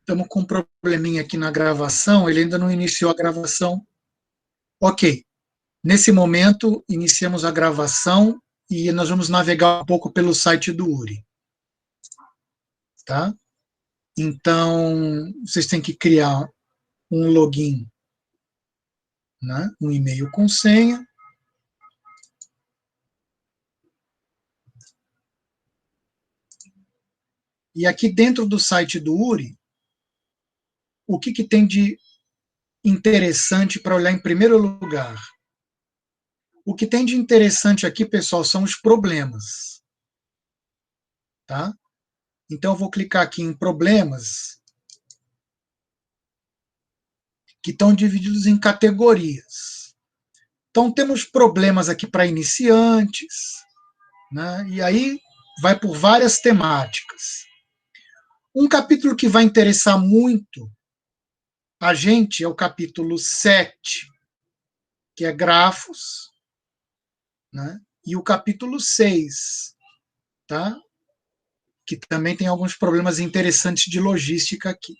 Estamos com um probleminha aqui na gravação, ele ainda não iniciou a gravação. Ok, nesse momento iniciamos a gravação e nós vamos navegar um pouco pelo site do URI. Tá? Então, vocês têm que criar um login, né? Um e-mail com senha. E aqui dentro do site do URI, o que tem de interessante para olhar em primeiro lugar? O que tem de interessante aqui, pessoal, são os problemas. Tá? Então, eu vou clicar aqui em problemas, que estão divididos em categorias. Então, temos problemas aqui para iniciantes, né? E aí vai por várias temáticas. Um capítulo que vai interessar muito a gente é o capítulo 7, que é grafos, né? E o capítulo 6, tá? Que também tem alguns problemas interessantes de logística aqui.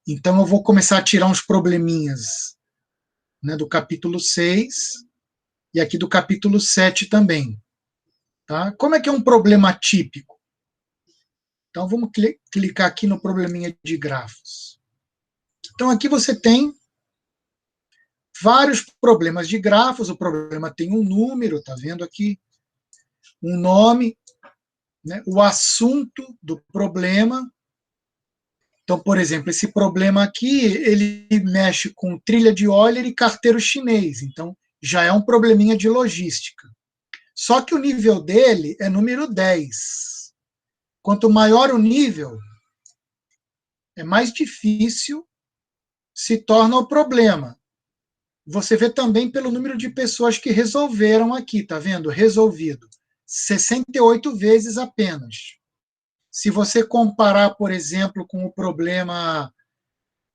Então, eu vou começar a tirar uns probleminhas, né, do capítulo 6 e aqui do capítulo 7 também. Tá? Como é que é um problema típico? Então, vamos clicar aqui no probleminha de grafos. Então, aqui você tem vários problemas de grafos. O problema tem um número, tá vendo aqui? Um nome, né? O assunto do problema. Então, por exemplo, esse problema aqui, ele mexe com trilha de Euler e carteiro chinês. Então, já é um probleminha de logística. Só que o nível dele é número 10. Quanto maior o nível, é mais difícil se torna o problema. Você vê também pelo número de pessoas que resolveram aqui, tá vendo? Resolvido. 68 vezes apenas. Se você comparar, por exemplo, com o problema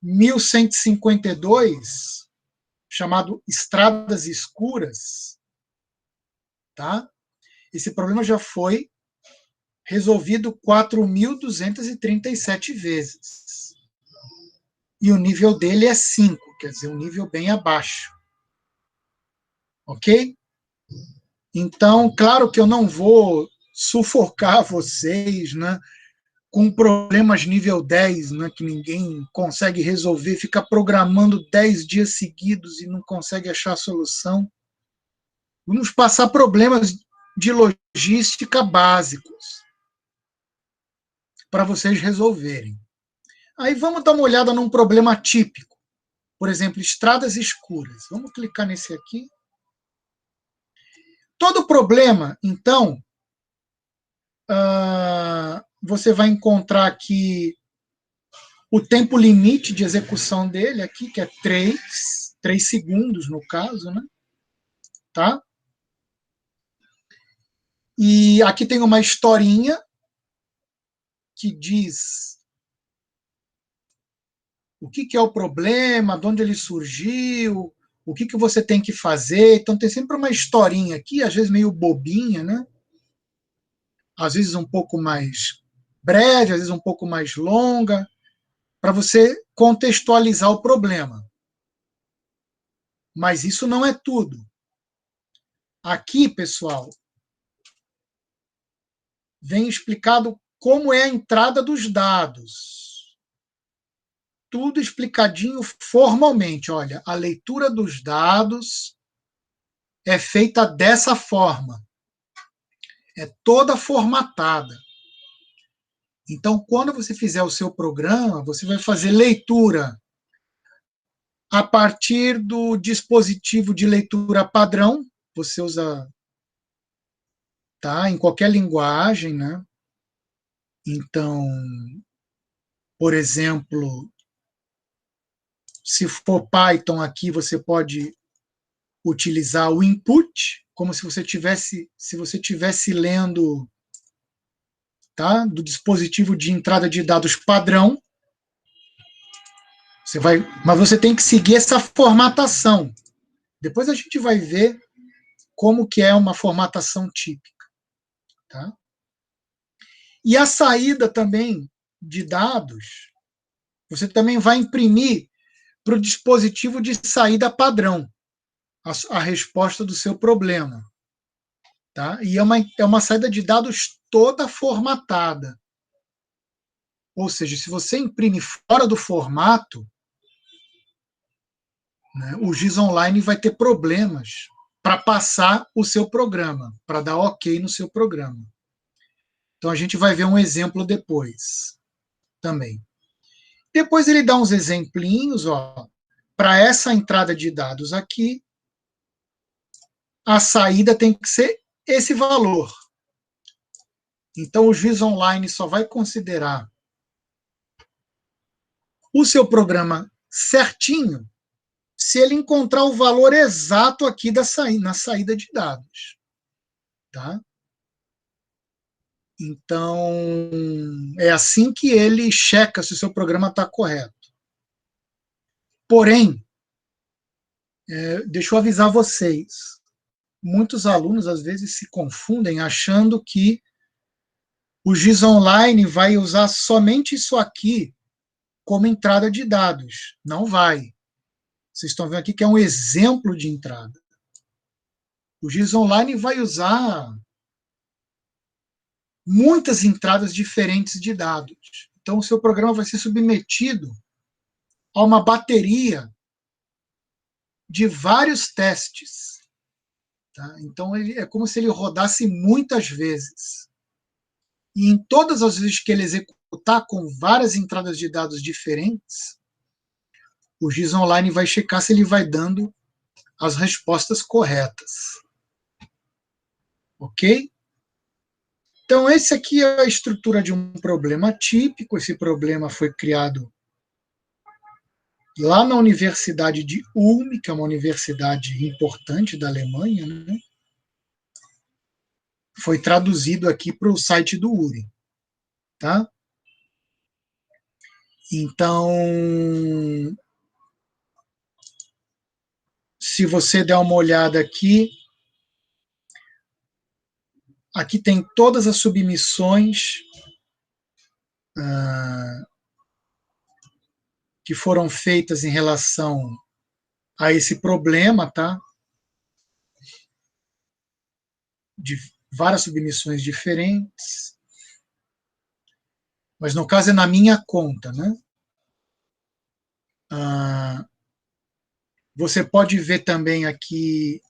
1152, chamado Estradas Escuras, tá? Esse problema já foi resolvido 4.237 vezes. E o nível dele é 5, quer dizer, um nível bem abaixo. Ok? Então, claro que eu não vou sufocar vocês, né, com problemas nível 10, né, que ninguém consegue resolver, fica programando 10 dias seguidos e não consegue achar a solução. Vamos passar problemas de logística básicos para vocês resolverem. Aí vamos dar uma olhada num problema típico. Por exemplo, estradas escuras. Vamos clicar nesse aqui. Todo problema, então, você vai encontrar aqui o tempo limite de execução dele, aqui, que é 3 segundos no caso, né? Tá? E aqui tem uma historinha que diz o que é o problema, de onde ele surgiu, o que você tem que fazer. Então tem sempre uma historinha aqui, às vezes meio bobinha, né? Às vezes um pouco mais breve, às vezes um pouco mais longa, para você contextualizar o problema. Mas isso não é tudo. Aqui, pessoal, vem explicado como é a entrada dos dados. Tudo explicadinho formalmente. Olha, a leitura dos dados é feita dessa forma. É toda formatada. Então, quando você fizer o seu programa, você vai fazer leitura a partir do dispositivo de leitura padrão. Você usa, tá, em qualquer linguagem, né? Então, por exemplo, se for Python aqui, você pode utilizar o input, como se você tivesse lendo, tá, do dispositivo de entrada de dados padrão. Mas você tem que seguir essa formatação. Depois a gente vai ver como que é uma formatação típica. Tá? E a saída também de dados você também vai imprimir para o dispositivo de saída padrão a resposta do seu problema. Tá? E é uma saída de dados toda formatada. Ou seja, se você imprime fora do formato, né, o GIS Online vai ter problemas para passar o seu programa, para dar OK no seu programa. Então a gente vai ver um exemplo depois também. Depois ele dá uns exemplinhos, ó, para essa entrada de dados aqui, a saída tem que ser esse valor. Então o GIS Online só vai considerar o seu programa certinho se ele encontrar o valor exato aqui na saída de dados. Tá? Então, é assim que ele checa se o seu programa está correto. Porém, deixa eu avisar vocês, muitos alunos às vezes se confundem achando que o GIS Online vai usar somente isso aqui como entrada de dados. Não vai. Vocês estão vendo aqui que é um exemplo de entrada. O GIS Online vai usar muitas entradas diferentes de dados. Então, o seu programa vai ser submetido a uma bateria de vários testes. Tá? Então, é como se ele rodasse muitas vezes. E em todas as vezes que ele executar com várias entradas de dados diferentes, o GIS Online vai checar se ele vai dando as respostas corretas. Ok? Então, esse aqui é a estrutura de um problema típico. Esse problema foi criado lá na Universidade de Ulm, que é uma universidade importante da Alemanha, né? Foi traduzido aqui para o site do URI. Tá? Então, se você der uma olhada aqui, aqui tem todas as submissões que foram feitas em relação a esse problema, tá? De várias submissões diferentes. Mas no caso é na minha conta, né? Você pode ver também aqui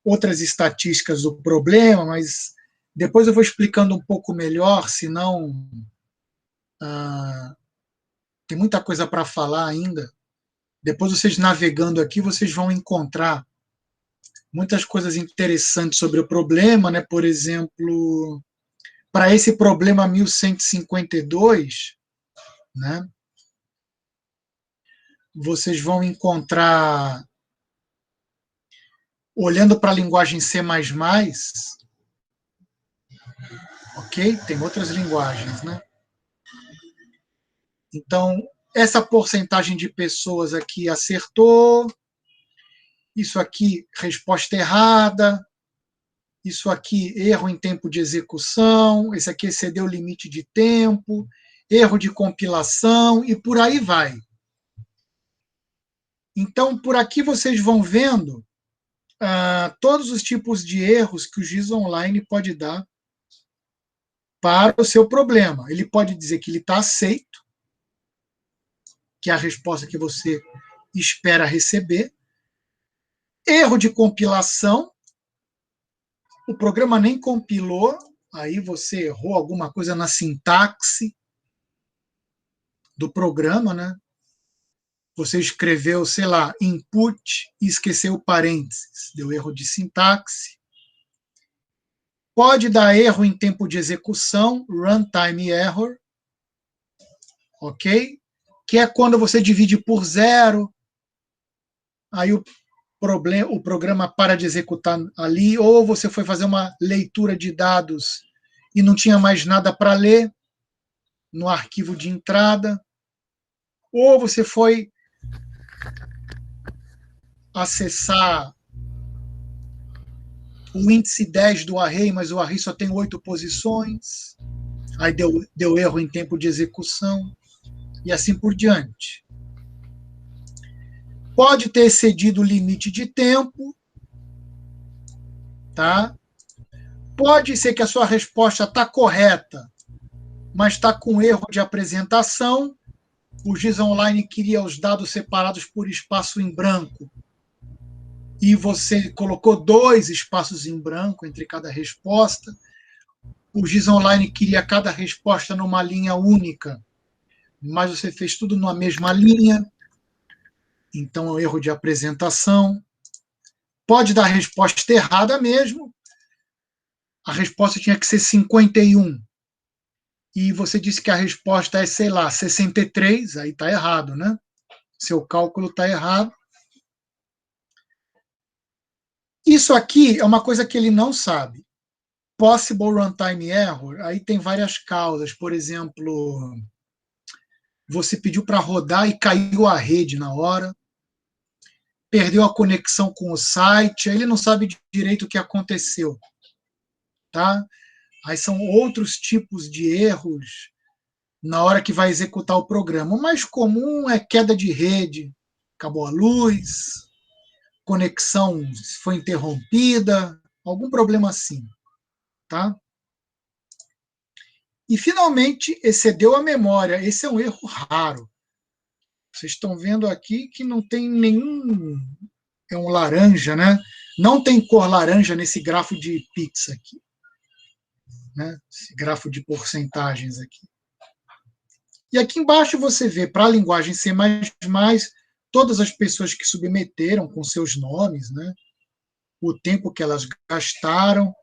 outras estatísticas do problema, mas depois eu vou explicando um pouco melhor, senão tem muita coisa para falar ainda. Depois vocês navegando aqui, vocês vão encontrar muitas coisas interessantes sobre o problema, né? Por exemplo, para esse problema 1152, né? Vocês vão encontrar, olhando para a linguagem C++, ok? Tem outras linguagens, né? Então, essa porcentagem de pessoas aqui acertou, isso aqui, resposta errada, isso aqui, erro em tempo de execução, esse aqui excedeu o limite de tempo, erro de compilação, e por aí vai. Então, por aqui vocês vão vendo todos os tipos de erros que o GIS Online pode dar para o seu problema. Ele pode dizer que ele está aceito, que é a resposta que você espera receber. Erro de compilação, o programa nem compilou, aí você errou alguma coisa na sintaxe do programa, né? Você escreveu, sei lá, input e esqueceu parênteses, deu erro de sintaxe. Pode dar erro em tempo de execução, runtime error, ok? Que é quando você divide por zero, aí o programa para de executar ali, ou você foi fazer uma leitura de dados e não tinha mais nada para ler no arquivo de entrada, ou você foi acessar o índice 10 do array, mas o array só tem 8 posições, aí deu erro em tempo de execução. e assim por diante. Pode ter excedido o limite de tempo, tá? Pode ser que a sua resposta está correta, mas está com erro de apresentação. O GIS Online queria os dados separados por espaço em branco e você colocou 2 espaços em branco entre cada resposta. O GIS Online queria cada resposta numa linha única, mas você fez tudo numa mesma linha. Então, é um erro de apresentação. Pode dar a resposta errada mesmo. A resposta tinha que ser 51. E você disse que a resposta é, sei lá, 63, aí está errado, né? Seu cálculo está errado. Isso aqui é uma coisa que ele não sabe. Possible runtime error, aí tem várias causas. Por exemplo, você pediu para rodar e caiu a rede na hora, perdeu a conexão com o site, aí ele não sabe direito o que aconteceu, tá? Aí são outros tipos de erros na hora que vai executar o programa. O mais comum é queda de rede, acabou a luz, conexão foi interrompida, algum problema assim, tá? E, finalmente, excedeu a memória. Esse é um erro raro. Vocês estão vendo aqui que não tem nenhum... É um laranja, né? Não tem cor laranja nesse grafo de pizza aqui. Né? Esse grafo de porcentagens aqui. E aqui embaixo você vê, para a linguagem C++, todas as pessoas que submeteram com seus nomes, né? O tempo que elas gastaram.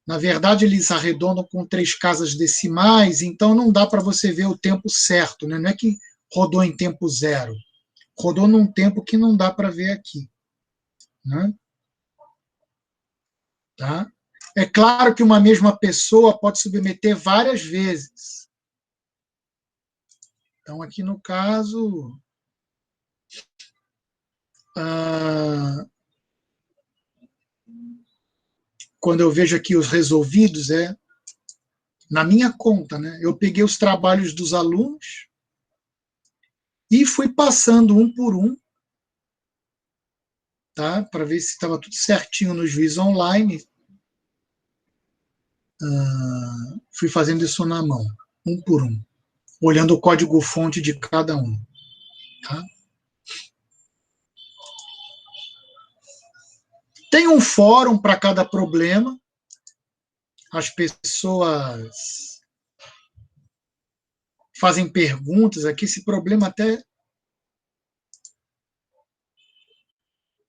Na verdade, eles arredondam com 3 casas decimais, então não dá para você ver o tempo certo, né? Não é que rodou em tempo zero, rodou num tempo que não dá para ver aqui. Né? Tá? É claro que uma mesma pessoa pode submeter várias vezes. Então, aqui no caso, quando eu vejo aqui os resolvidos, na minha conta, né? Eu peguei os trabalhos dos alunos e fui passando um por um, tá? Para ver se estava tudo certinho no juiz online. Fui fazendo isso na mão, um por um, olhando o código-fonte de cada um. Tá? Tem um fórum para cada problema. As pessoas fazem perguntas aqui. Esse problema até...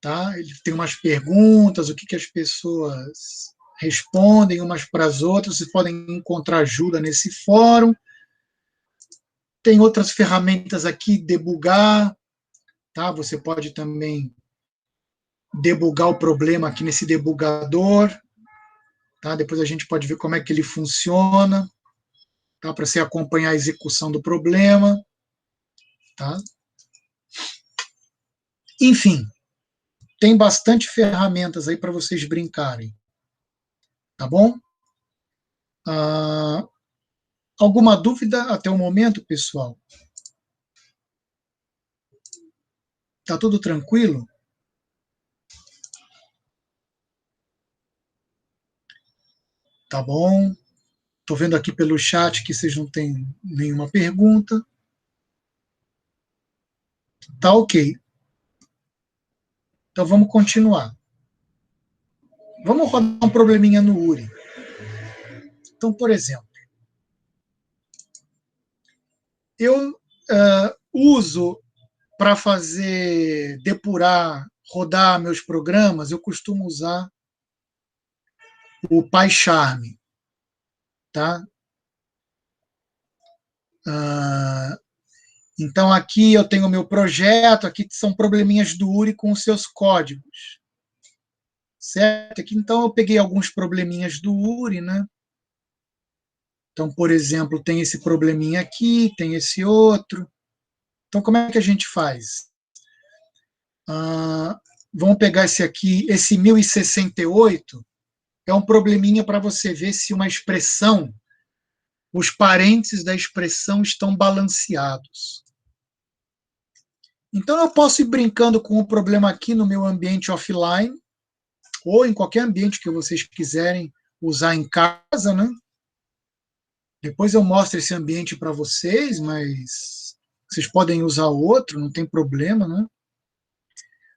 Tá? Ele tem umas perguntas, o que as pessoas respondem umas para as outras. Vocês podem encontrar ajuda nesse fórum. Tem outras ferramentas aqui, debugar. Tá? Você pode também debugar o problema aqui nesse debugador. Tá? Depois a gente pode ver como é que ele funciona, tá? Para você acompanhar a execução do problema. Tá? Enfim, tem bastante ferramentas aí para vocês brincarem. Tá bom? Alguma dúvida até o momento, pessoal? Tá tudo tranquilo? Tá bom. Estou vendo aqui pelo chat que vocês não têm nenhuma pergunta. Tá ok. Então vamos continuar. Vamos rodar um probleminha no URI. Então, por exemplo, eu uso para fazer, depurar, rodar meus programas, eu costumo usar o PyCharm. Tá? Então, aqui eu tenho o meu projeto, aqui são probleminhas do URI com os seus códigos. Certo? Aqui, então, eu peguei alguns probleminhas do URI, né? Então, por exemplo, tem esse probleminha aqui, tem esse outro. Então, como é que a gente faz? Vamos pegar esse aqui, esse 1068, é um probleminha para você ver se uma expressão os parênteses da expressão estão balanceados. Então, eu posso ir brincando com o problema aqui no meu ambiente offline, ou em qualquer ambiente que vocês quiserem usar em casa, né? Depois eu mostro esse ambiente para vocês, mas vocês podem usar outro, não tem problema, né?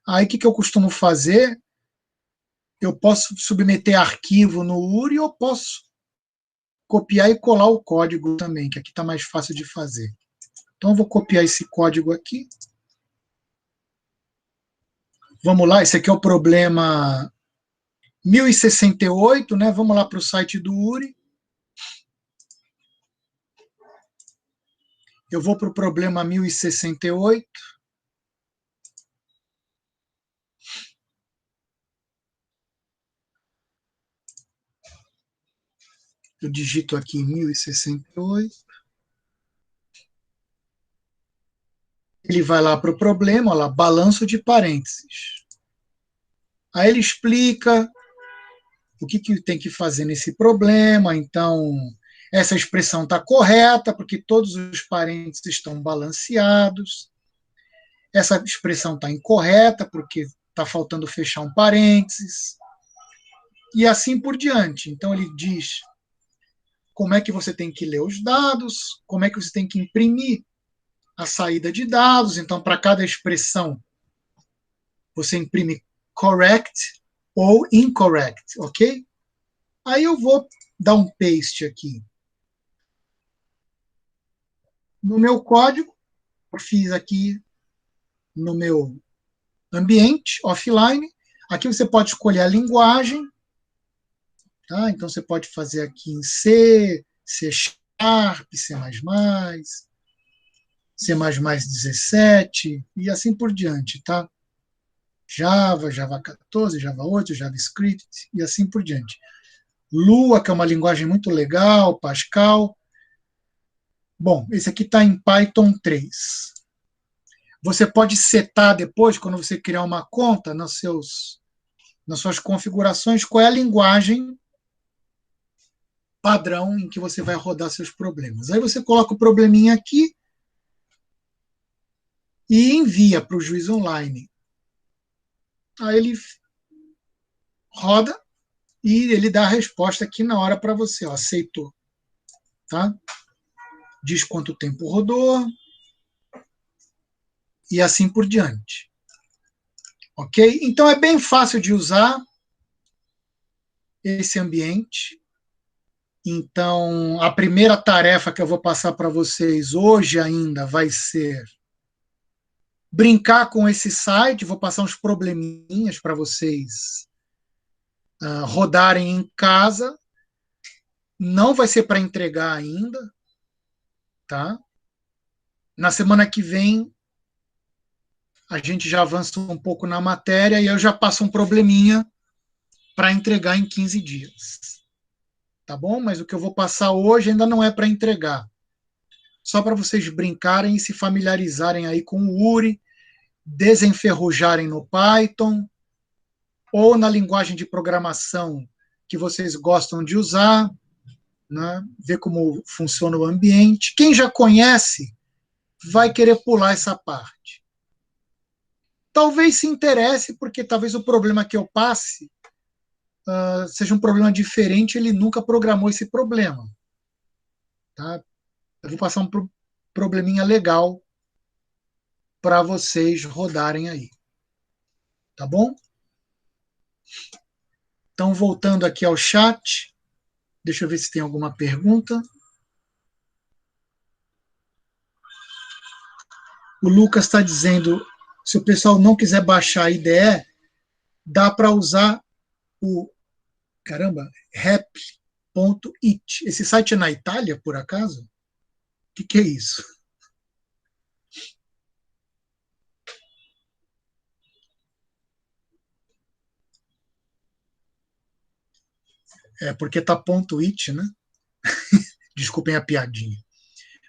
Aí o que eu costumo fazer? Eu posso submeter arquivo no URI ou posso copiar e colar o código também, que aqui está mais fácil de fazer. Então eu vou copiar esse código aqui. Vamos lá, esse aqui é o problema 1068, né? Vamos lá para o site do URI. Eu vou para o problema 1068. Eu digito aqui 1068. Ele vai lá para o problema, olha lá, balanço de parênteses. Aí ele explica o que tem que fazer nesse problema. Então, essa expressão está correta, porque todos os parênteses estão balanceados. Essa expressão está incorreta, porque está faltando fechar um parênteses. E assim por diante. Então, ele diz como é que você tem que ler os dados, como é que você tem que imprimir a saída de dados. Então, para cada expressão, você imprime correct ou incorrect, ok? Aí eu vou dar um paste aqui no meu código, eu fiz aqui no meu ambiente offline. Aqui você pode escolher a linguagem, tá? Então você pode fazer aqui em C, C Sharp, C++, C++17 e assim por diante, tá? Java, Java 14, Java 8, JavaScript e assim por diante. Lua, que é uma linguagem muito legal, Pascal. Bom, esse aqui está em Python 3. Você pode setar depois, quando você criar uma conta, nas suas configurações, qual é a linguagem padrão em que você vai rodar seus problemas. Aí você coloca o probleminha aqui e envia para o juiz online. Aí ele roda e ele dá a resposta aqui na hora para você. Ó, aceitou. Tá? Diz quanto tempo rodou e assim por diante. Ok? Então é bem fácil de usar esse ambiente. Então, a primeira tarefa que eu vou passar para vocês hoje ainda vai ser brincar com esse site. Vou passar uns probleminhas para vocês rodarem em casa. Não vai ser para entregar ainda, tá? Na semana que vem a gente já avança um pouco na matéria e eu já passo um probleminha para entregar em 15 dias. Tá bom? Mas o que eu vou passar hoje ainda não é para entregar. Só para vocês brincarem e se familiarizarem aí com o URI, desenferrujarem no Python ou na linguagem de programação que vocês gostam de usar, né? Ver como funciona o ambiente. Quem já conhece vai querer pular essa parte. Talvez se interesse, porque talvez o problema que eu passe seja um problema diferente, ele nunca programou esse problema. Tá? Eu vou passar um probleminha legal para vocês rodarem aí. Tá bom? Então, voltando aqui ao chat, deixa eu ver se tem alguma pergunta. O Lucas está dizendo, se o pessoal não quiser baixar a IDE, dá para usar o, rap.it. Esse site é na Itália, por acaso? O que é isso? É porque tá .it, né? Desculpem a piadinha.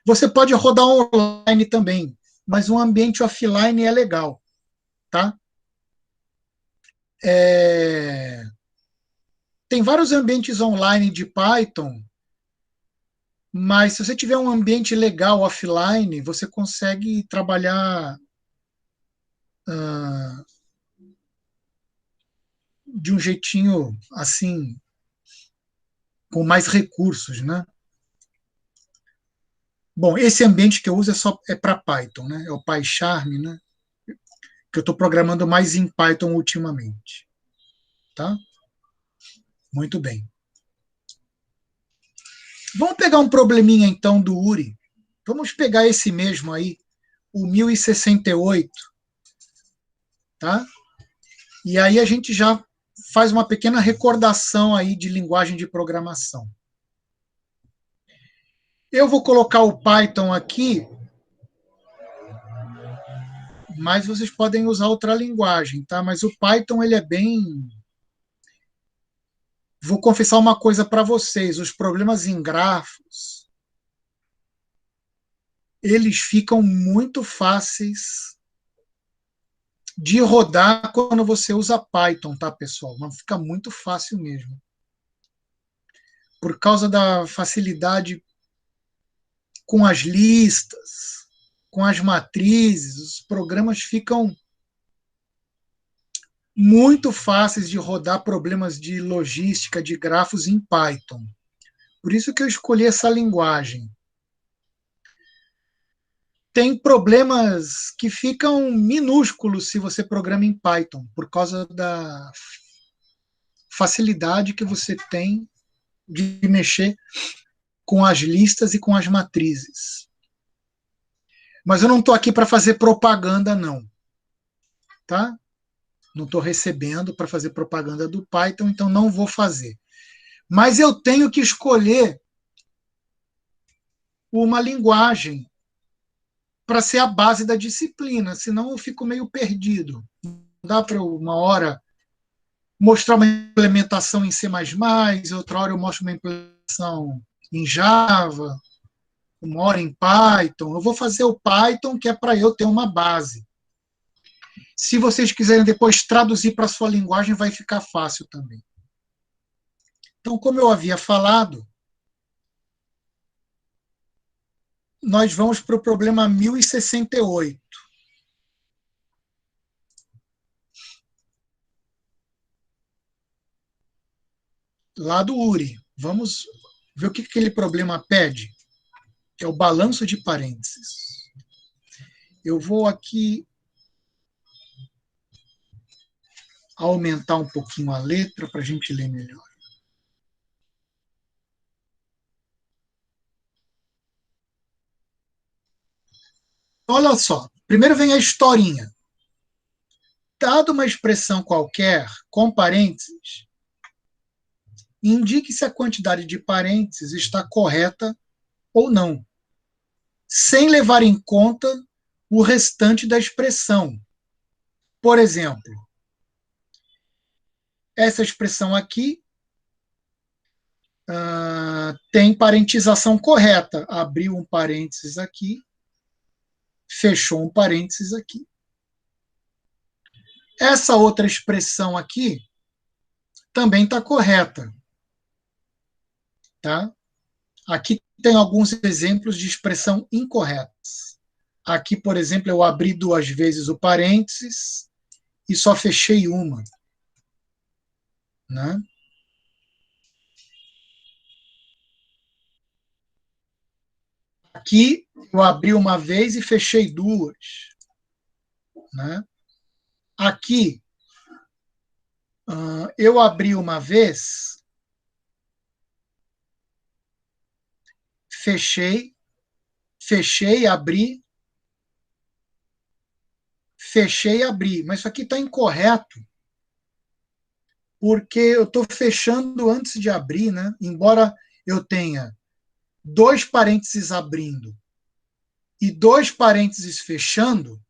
Você pode rodar online também, mas um ambiente offline é legal, tá? Tem vários ambientes online de Python, Mas se você tiver um ambiente legal offline, você consegue trabalhar uh, de um jeitinho assim, com mais recursos, né? Bom, esse ambiente que eu uso é para Python, né? É o PyCharm, né? Que eu estou programando mais em Python ultimamente, tá? Muito bem. Vamos pegar um probleminha então do Uri. Vamos pegar esse mesmo aí, o 1068, tá? E aí a gente já faz uma pequena recordação aí de linguagem de programação. Eu vou colocar o Python aqui, mas vocês podem usar outra linguagem, tá? Mas o Python ele é bem. Vou confessar uma coisa para vocês: os problemas em grafos eles ficam muito fáceis de rodar quando você usa Python, tá, pessoal? Mas fica muito fácil mesmo. Por causa da facilidade com as listas, com as matrizes, os programas ficam muito fáceis de rodar problemas de logística, de grafos em Python. Por isso que eu escolhi essa linguagem. Tem problemas que ficam minúsculos se você programa em Python, por causa da facilidade que você tem de mexer com as listas e com as matrizes. Mas eu não estou aqui para fazer propaganda, não. Tá? Não estou recebendo para fazer propaganda do Python, então não vou fazer. Mas eu tenho que escolher uma linguagem para ser a base da disciplina, senão eu fico meio perdido. Não dá para uma hora mostrar uma implementação em C++, outra hora eu mostro uma implementação em Java, uma hora em Python. Eu vou fazer o Python, que é para eu ter uma base. Se vocês quiserem depois traduzir para a sua linguagem, vai ficar fácil também. Então, como eu havia falado, nós vamos para o problema 1068. Lá do URI. Vamos ver o que aquele problema pede. Que é o balanço de parênteses. Eu vou aqui aumentar um pouquinho a letra para a gente ler melhor. Olha só, primeiro vem a historinha. Dado uma expressão qualquer com parênteses, indique se a quantidade de parênteses está correta ou não, sem levar em conta o restante da expressão. Por exemplo, essa expressão aqui tem parentização correta. Abriu um parênteses aqui, fechou um parênteses aqui. Essa outra expressão aqui também está correta. Tá? Aqui tem alguns exemplos de expressão incorretas. Aqui, por exemplo, eu abri 2 vezes o parênteses e só fechei uma. Né? Aqui eu abri uma vez e fechei 2. Né? Aqui eu abri uma vez, fechei, abri, fechei, abri. Mas isso aqui está incorreto, porque eu estou fechando antes de abrir, né? Embora eu tenha 2 parênteses abrindo e 2 parênteses fechando,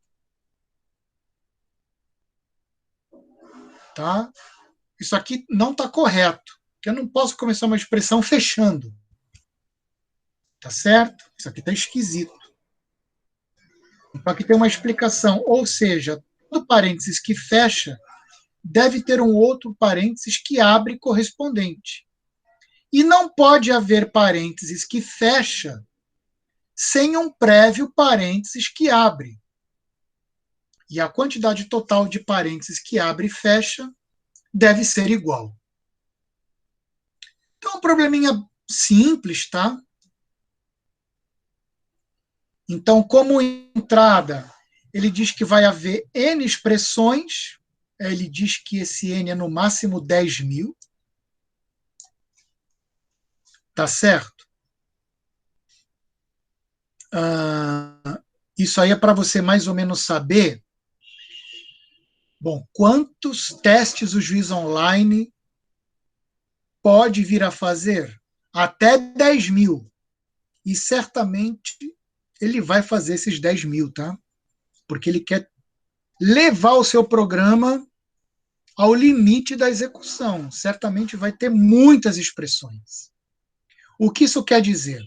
tá? Isso aqui não está correto, porque eu não posso começar uma expressão fechando. Tá certo? Isso aqui está esquisito. Então aqui tem uma explicação, ou seja, todo parênteses que fecha deve ter um outro parênteses que abre correspondente. E não pode haver parênteses que fecha sem um prévio parênteses que abre. E a quantidade total de parênteses que abre e fecha deve ser igual. Então, um probleminha simples, tá? Então, como entrada, ele diz que vai haver N expressões, ele diz que esse N é no máximo 10.000, tá certo? Isso aí é para você mais ou menos saber, bom, quantos testes o juiz online pode vir a fazer? Até 10.000. E certamente ele vai fazer esses 10.000, tá? Porque ele quer levar o seu programa ao limite da execução. Certamente vai ter muitas expressões. O que isso quer dizer?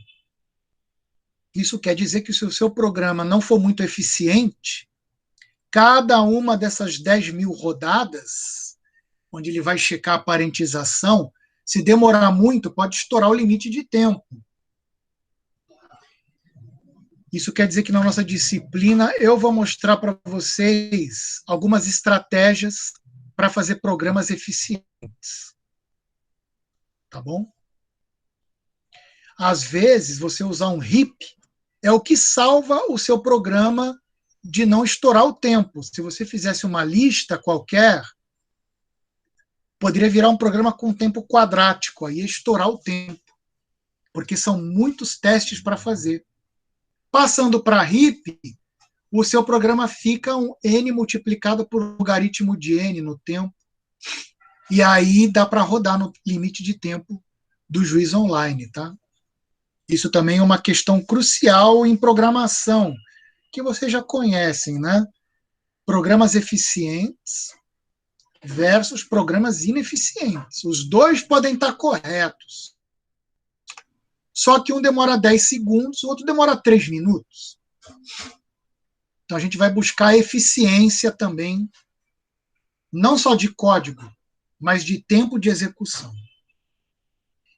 Isso quer dizer que se o seu programa não for muito eficiente, cada uma dessas 10.000 rodadas, onde ele vai checar a parentização, se demorar muito, pode estourar o limite de tempo. Isso quer dizer que na nossa disciplina eu vou mostrar para vocês algumas estratégias para fazer programas eficientes. Tá bom? Às vezes, você usar um heap é o que salva o seu programa de não estourar o tempo. Se você fizesse uma lista qualquer, poderia virar um programa com tempo quadrático, aí ia estourar o tempo, porque são muitos testes para fazer. Passando para heap, o seu programa fica um n multiplicado por logaritmo de n no tempo, e aí dá para rodar no limite de tempo do juiz online, tá? Isso também é uma questão crucial em programação, que vocês já conhecem, né? Programas eficientes versus programas ineficientes. Os dois podem estar corretos. Só que um demora 10 segundos, o outro demora 3 minutos. Então a gente vai buscar a eficiência também, não só de código, mas de tempo de execução.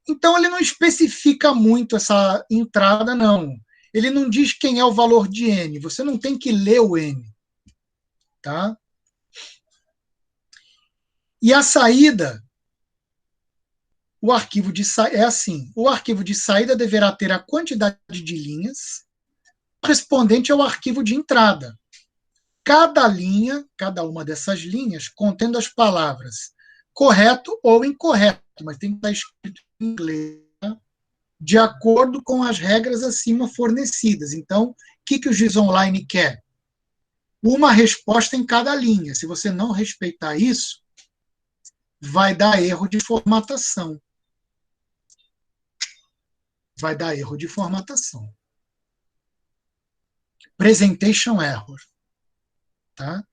Então ele não especifica muito essa entrada, não. Ele não diz quem é o valor de n. Você não tem que ler o n. Tá? E a saída, o arquivo de é assim: o arquivo de saída deverá ter a quantidade de linhas correspondente ao arquivo de entrada. Cada linha, cada uma dessas linhas, contendo as palavras correto ou incorreto, mas tem que estar escrito em inglês, tá? De acordo com as regras acima fornecidas. Então, o que o juiz online quer? Uma resposta em cada linha. Se você não respeitar isso, vai dar erro de formatação. Vai dar erro de formatação. Presentation error. Tá?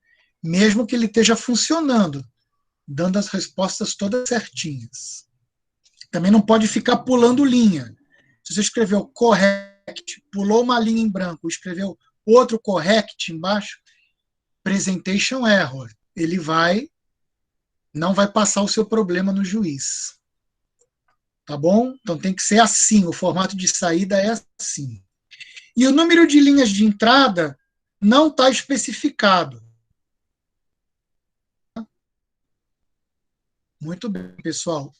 Mesmo que ele esteja funcionando, dando as respostas todas certinhas. Também não pode ficar pulando linha. Se você escreveu correct, pulou uma linha em branco, escreveu outro correct embaixo, presentation error. Ele não vai passar o seu problema no juiz. Tá bom? Então tem que ser assim, o formato de saída é assim. E o número de linhas de entrada não está especificado. Muito bem, pessoal.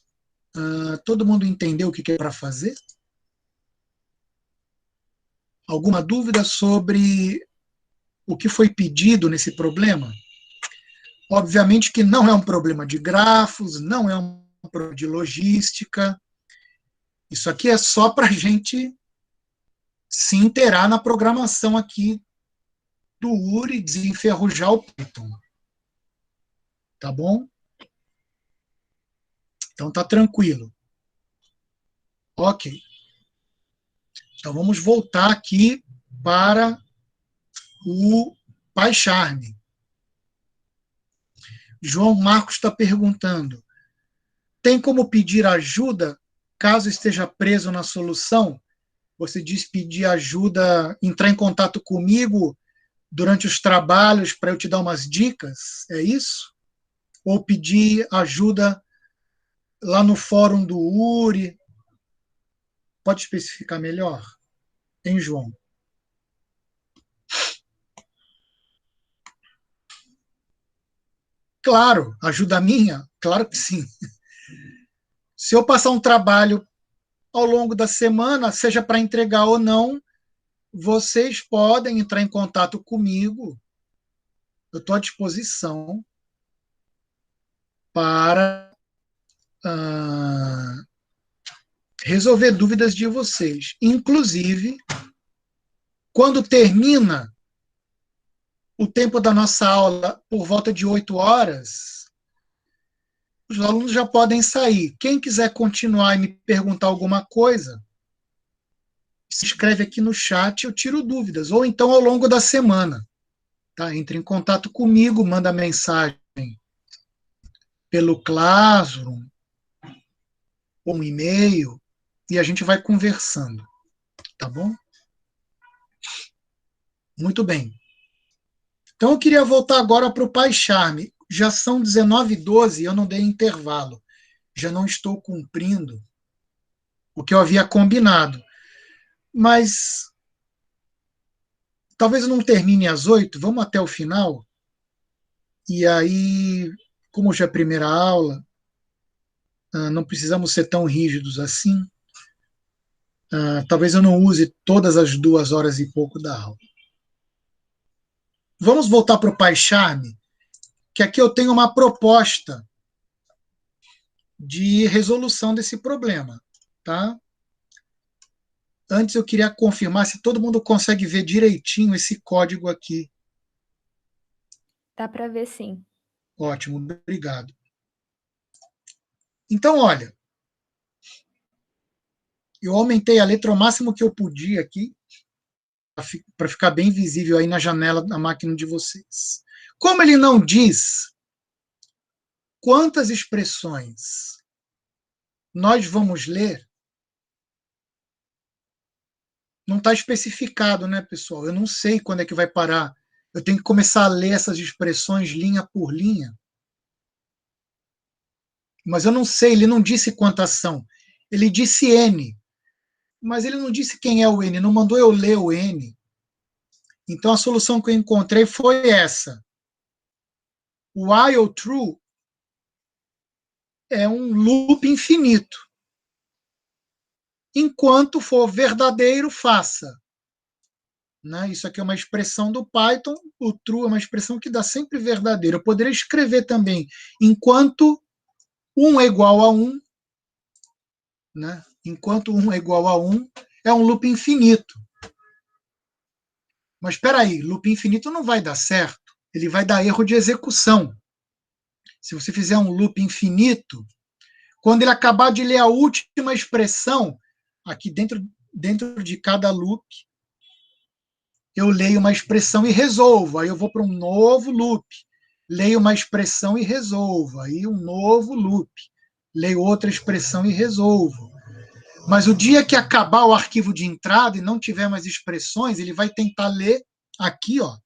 Todo mundo entendeu o que é para fazer? Alguma dúvida sobre o que foi pedido nesse problema? Obviamente que não é um problema de grafos, não é um problema de logística. Isso aqui é só para a gente se inteirar na programação aqui do URI, desenferrujar o Python. Tá bom? Então tá tranquilo. Ok. Então vamos voltar aqui para o PyCharm. João Marcos está perguntando: tem como pedir ajuda caso esteja preso na solução? Você diz pedir ajuda, entrar em contato comigo durante os trabalhos para eu te dar umas dicas? É isso? Ou pedir ajuda lá no fórum do URI? Pode especificar melhor? Hein, João? Claro, ajuda minha? Claro que sim. Se eu passar um trabalho ao longo da semana, seja para entregar ou não, vocês podem entrar em contato comigo. Eu estou à disposição para resolver dúvidas de vocês. Inclusive, quando termina o tempo da nossa aula, por volta de 8 horas, os alunos já podem sair. Quem quiser continuar e me perguntar alguma coisa, se inscreve aqui no chat, eu tiro dúvidas. Ou então ao longo da semana. Tá? Entre em contato comigo, manda mensagem pelo Classroom, ou um e-mail, e a gente vai conversando. Tá bom? Muito bem. Então eu queria voltar agora para o Pai Charme. Já são 19h12 e eu não dei intervalo. Já não estou cumprindo o que eu havia combinado. Mas talvez eu não termine às 8, vamos até o final. E aí, como já é a primeira aula, não precisamos ser tão rígidos assim. Talvez eu não use todas as 2 horas e pouco da aula. Vamos voltar para o Pai Charme, que aqui eu tenho uma proposta de resolução desse problema. Tá? Antes eu queria confirmar se todo mundo consegue ver direitinho esse código aqui. Dá para ver, sim. Ótimo, obrigado. Então, olha, eu aumentei a letra o máximo que eu podia aqui, para ficar bem visível aí na janela da máquina de vocês. Como ele não diz quantas expressões nós vamos ler, não está especificado, né, pessoal? Eu não sei quando é que vai parar. Eu tenho que começar a ler essas expressões linha por linha. Mas eu não sei, ele não disse quantas são. Ele disse N, mas ele não disse quem é o N, não mandou eu ler o N. Então a solução que eu encontrei foi essa. While true é um loop infinito. Enquanto for verdadeiro, faça. Né? Isso aqui é uma expressão do Python, o true é uma expressão que dá sempre verdadeiro. Eu poderia escrever também, enquanto 1 é igual a 1, né? Enquanto 1 é igual a 1, é um loop infinito. Mas espera aí, loop infinito não vai dar certo, ele vai dar erro de execução. Se você fizer um loop infinito, quando ele acabar de ler a última expressão, aqui dentro de cada loop, eu leio uma expressão e resolvo. Aí eu vou para um novo loop. Leio uma expressão e resolvo. Aí um novo loop. Leio outra expressão e resolvo. Mas o dia que acabar o arquivo de entrada e não tiver mais expressões, ele vai tentar ler aqui, ó,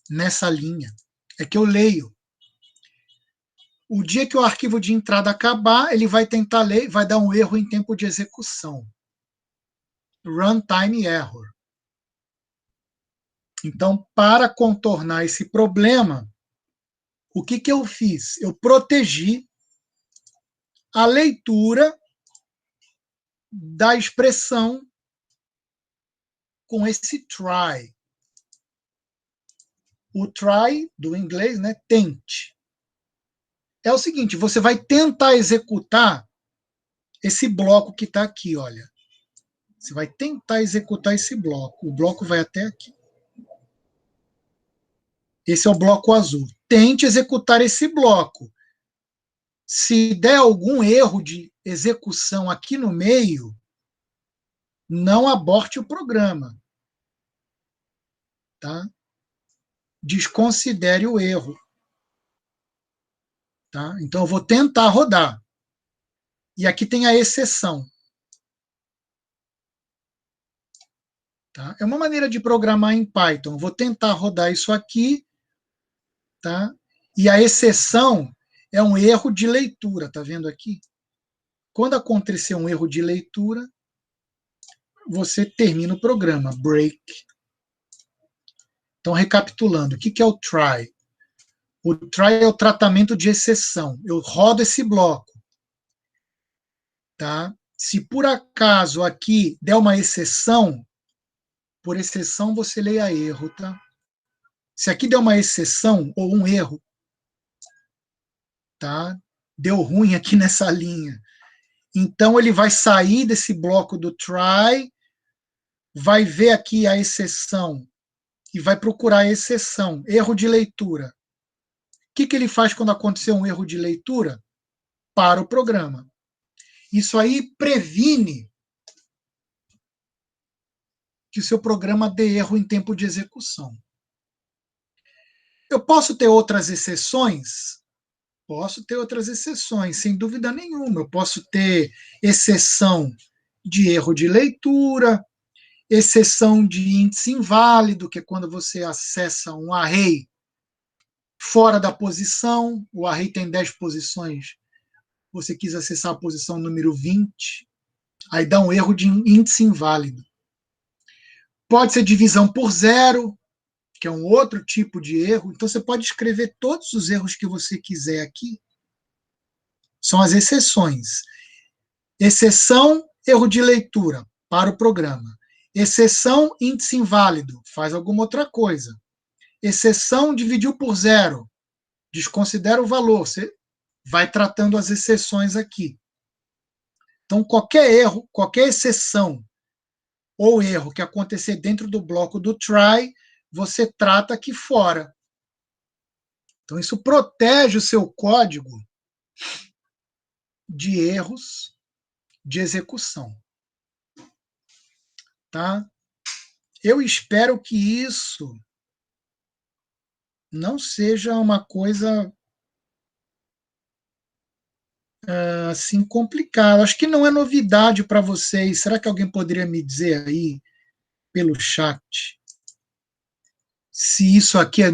nessa linha. É que eu leio. O dia que o arquivo de entrada acabar, ele vai tentar ler, vai dar um erro em tempo de execução. Runtime error. Então, para contornar esse problema, o que eu fiz? Eu protegi a leitura da expressão com esse try. O try, do inglês, né, tente. É o seguinte, você vai tentar executar esse bloco que está aqui, olha. Você vai tentar executar esse bloco. O bloco vai até aqui. Esse é o bloco azul. Tente executar esse bloco. Se der algum erro de execução aqui no meio, não aborte o programa. Tá? Desconsidere o erro. Tá? Então, eu vou tentar rodar. E aqui tem a exceção. Tá? É uma maneira de programar em Python. Vou tentar rodar isso aqui. Tá? E a exceção é um erro de leitura. Tá vendo aqui? Quando acontecer um erro de leitura, você termina o programa, break. Então, recapitulando, o que é o try? O try é o tratamento de exceção. Eu rodo esse bloco. Tá? Se por acaso aqui der uma exceção, por exceção você leia erro. Tá? Se aqui der uma exceção ou um erro, tá? Deu ruim aqui nessa linha. Então, ele vai sair desse bloco do try, vai ver aqui a exceção e vai procurar a exceção, erro de leitura. O que ele faz quando acontecer um erro de leitura? Para o programa. Isso aí previne que o seu programa dê erro em tempo de execução. Eu posso ter outras exceções? Posso ter outras exceções, sem dúvida nenhuma. Eu posso ter exceção de erro de leitura, exceção de índice inválido, que é quando você acessa um array fora da posição, o array tem 10 posições, você quis acessar a posição número 20, aí dá um erro de índice inválido. Pode ser divisão por zero, que é um outro tipo de erro, então você pode escrever todos os erros que você quiser aqui, são as exceções. Exceção, erro de leitura, para o programa. Exceção, índice inválido, faz alguma outra coisa. Exceção, dividiu por zero, desconsidera o valor, você vai tratando as exceções aqui. Então, qualquer erro, qualquer exceção ou erro que acontecer dentro do bloco do try, você trata aqui fora. Então, isso protege o seu código de erros de execução. Tá? Eu espero que isso não seja uma coisa assim complicada. Acho que não é novidade para vocês. Será que alguém poderia me dizer aí pelo chat se isso aqui é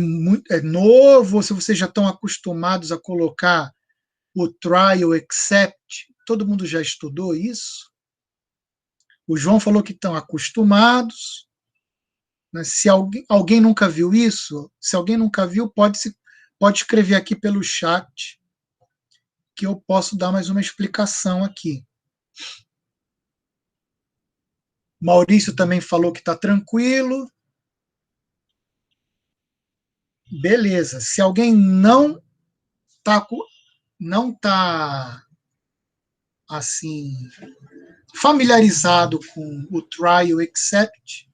novo ou se vocês já estão acostumados a colocar o try ou except? Todo mundo já estudou isso? O João falou que estão acostumados. Né? Se alguém nunca viu isso, se alguém nunca viu, pode escrever aqui pelo chat que eu posso dar mais uma explicação aqui. Maurício também falou que está tranquilo. Beleza. Se alguém não tá assim familiarizado com o try ou except,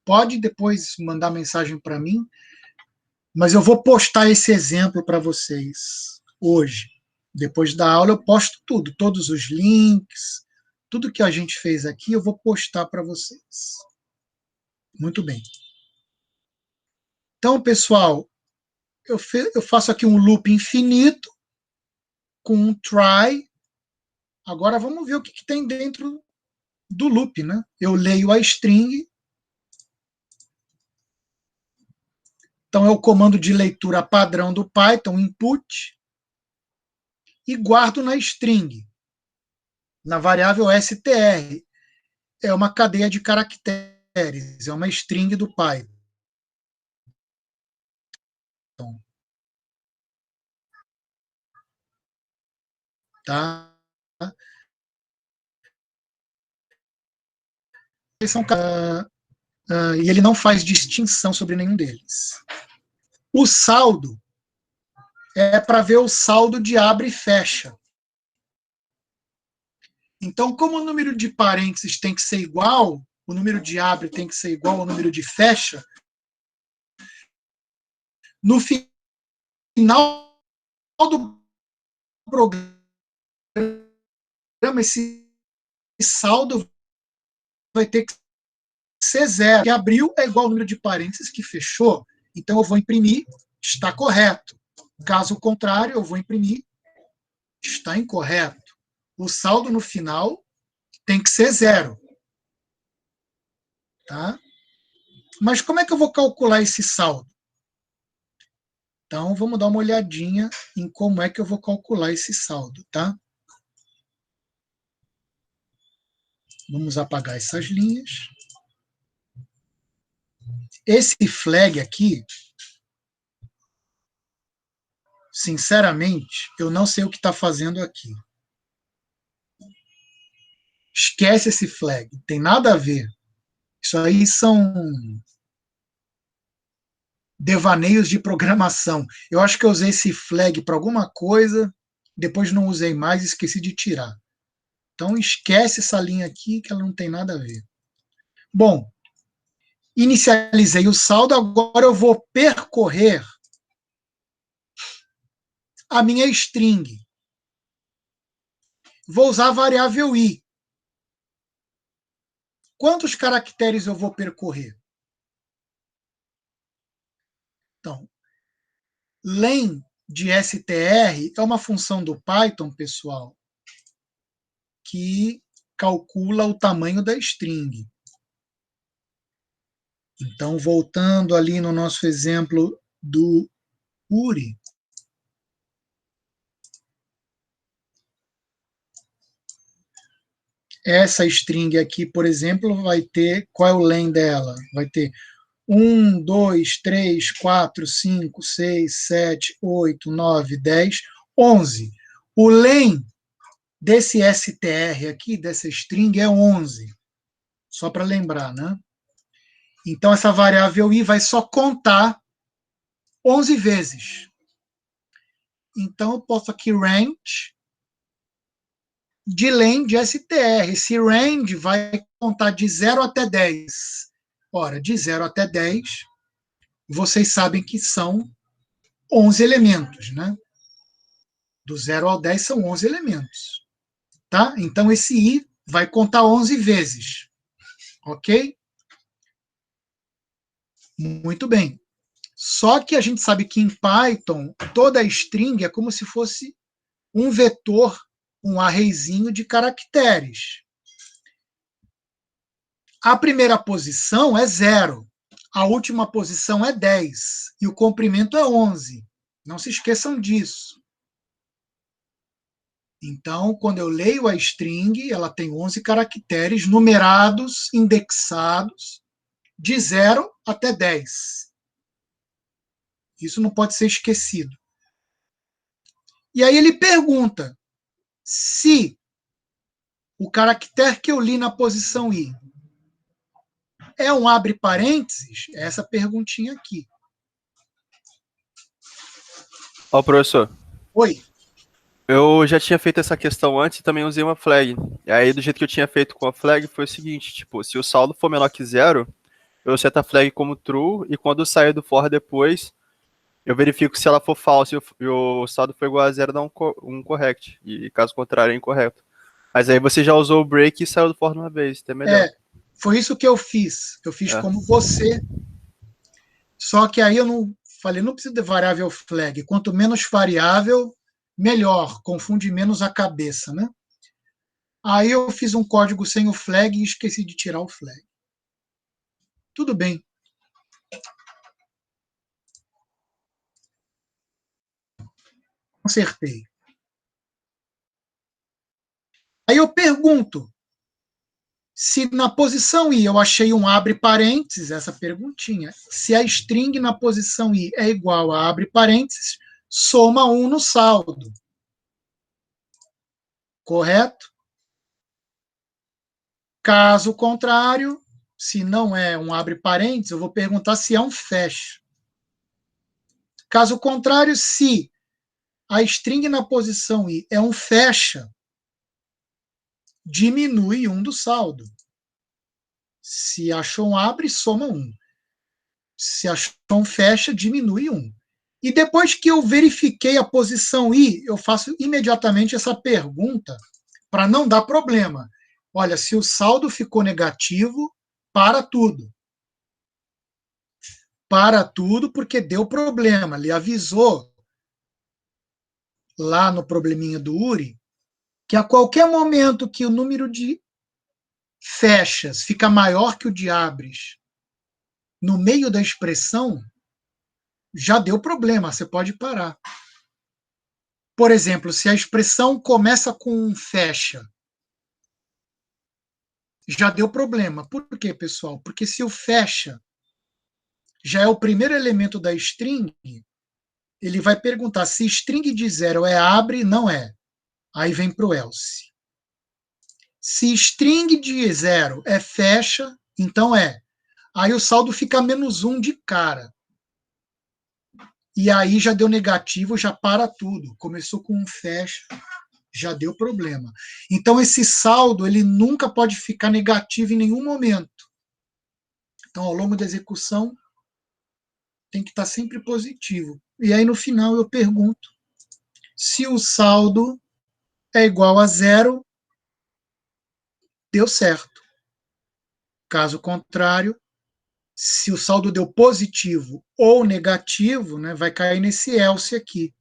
pode depois mandar mensagem para mim, mas eu vou postar esse exemplo para vocês hoje. Depois da aula eu posto tudo, todos os links, tudo que a gente fez aqui eu vou postar para vocês. Muito bem. Então, pessoal, eu faço aqui um loop infinito com um try. Agora vamos ver o que tem dentro do loop, né? Eu leio a string. Então é o comando de leitura padrão do Python, input, e guardo na string, na variável str. É uma cadeia de caracteres, é uma string do Python. Tá? E ele não faz distinção sobre nenhum deles. O saldo é para ver o saldo de abre e fecha. Então, como o número de parênteses tem que ser igual, o número de abre tem que ser igual ao número de fecha, no final do programa, esse saldo vai ter que ser zero. Que abriu é igual ao número de parênteses que fechou. Então, eu vou imprimir, está correto. Caso contrário, eu vou imprimir, está incorreto. O saldo no final tem que ser zero. Tá? Mas como é que eu vou calcular esse saldo? Então, vamos dar uma olhadinha em como é que eu vou calcular esse saldo. Tá? Vamos apagar essas linhas. Esse flag aqui, sinceramente, eu não sei o que está fazendo aqui. Esquece esse flag, tem nada a ver. Isso aí são devaneios de programação. Eu acho que eu usei esse flag para alguma coisa, depois não usei mais e esqueci de tirar. Então esquece essa linha aqui que ela não tem nada a ver. Bom, inicializei o saldo, agora eu vou percorrer a minha string. Vou usar a variável i. Quantos caracteres eu vou percorrer? Então, len de str é uma função do Python, pessoal, que calcula o tamanho da string. Então, voltando ali no nosso exemplo do URI, essa string aqui, por exemplo, vai ter, qual é o len dela? Vai ter 1, 2, 3, 4, 5, 6, 7, 8, 9, 10, 11. O len desse str aqui, dessa string, é 11. Só para lembrar, né? Então, essa variável i vai só contar 11 vezes. Então, eu posso aqui range de len de str. Esse range vai contar de 0 até 10. Ora, de 0 até 10, vocês sabem que são 11 elementos, né? Do 0 ao 10 são 11 elementos. Tá? Então, esse i vai contar 11 vezes. Ok? Muito bem. Só que a gente sabe que em Python, toda string é como se fosse um vetor, um arrayzinho de caracteres. A primeira posição é 0, a última posição é 10 e o comprimento é 11. Não se esqueçam disso. Então, quando eu leio a string, ela tem 11 caracteres numerados, indexados, de 0 até 10. Isso não pode ser esquecido. E aí ele pergunta se o caractere que eu li na posição i é um abre parênteses, essa perguntinha aqui. Ó, professor. Oi. Eu já tinha feito essa questão antes e também usei uma flag. E aí, do jeito que eu tinha feito com a flag, foi o seguinte, tipo, se o saldo for menor que 0, eu seto a flag como true e quando sair do for depois, eu verifico se ela for false e o saldo for igual a 0, dá um correct. E caso contrário, é incorreto. Mas aí você já usou o break e saiu do for de uma vez, até melhor. Foi isso que eu fiz. Eu fiz como você. Só que aí eu não falei, não precisa de variável flag. Quanto menos variável, melhor. Confunde menos a cabeça, né? Aí eu fiz um código sem o flag e esqueci de tirar o flag. Tudo bem. Consertei. Aí eu pergunto se na posição i eu achei um abre parênteses, essa perguntinha. Se a string na posição i é igual a abre parênteses, soma 1 no saldo. Correto? Caso contrário, se não é um abre parênteses, eu vou perguntar se é um fecha. Caso contrário, se a string na posição i é um fecha, diminui 1 do saldo. Se achou um abre, soma 1. Se achou um fecha, diminui 1. E depois que eu verifiquei a posição i, eu faço imediatamente essa pergunta para não dar problema. Olha, se o saldo ficou negativo, para tudo. Para tudo, porque deu problema. Ele avisou lá no probleminha do URI que a qualquer momento que o número de fechas fica maior que o de abres no meio da expressão, já deu problema, você pode parar. Por exemplo, se a expressão começa com um fecha já deu problema. Por quê, pessoal? Porque se o fecha já é o primeiro elemento da string, ele vai perguntar se string de 0 é abre, não é. Aí vem para o else. Se string de 0 é fecha, então é. Aí o saldo fica -1 de cara. E aí já deu negativo, já para tudo. Começou com um fecha, já deu problema. Então esse saldo ele nunca pode ficar negativo em nenhum momento. Então ao longo da execução tem que estar sempre positivo. E aí no final eu pergunto se o saldo é igual a 0, deu certo. Caso contrário, se o saldo deu positivo ou negativo, né, vai cair nesse else aqui.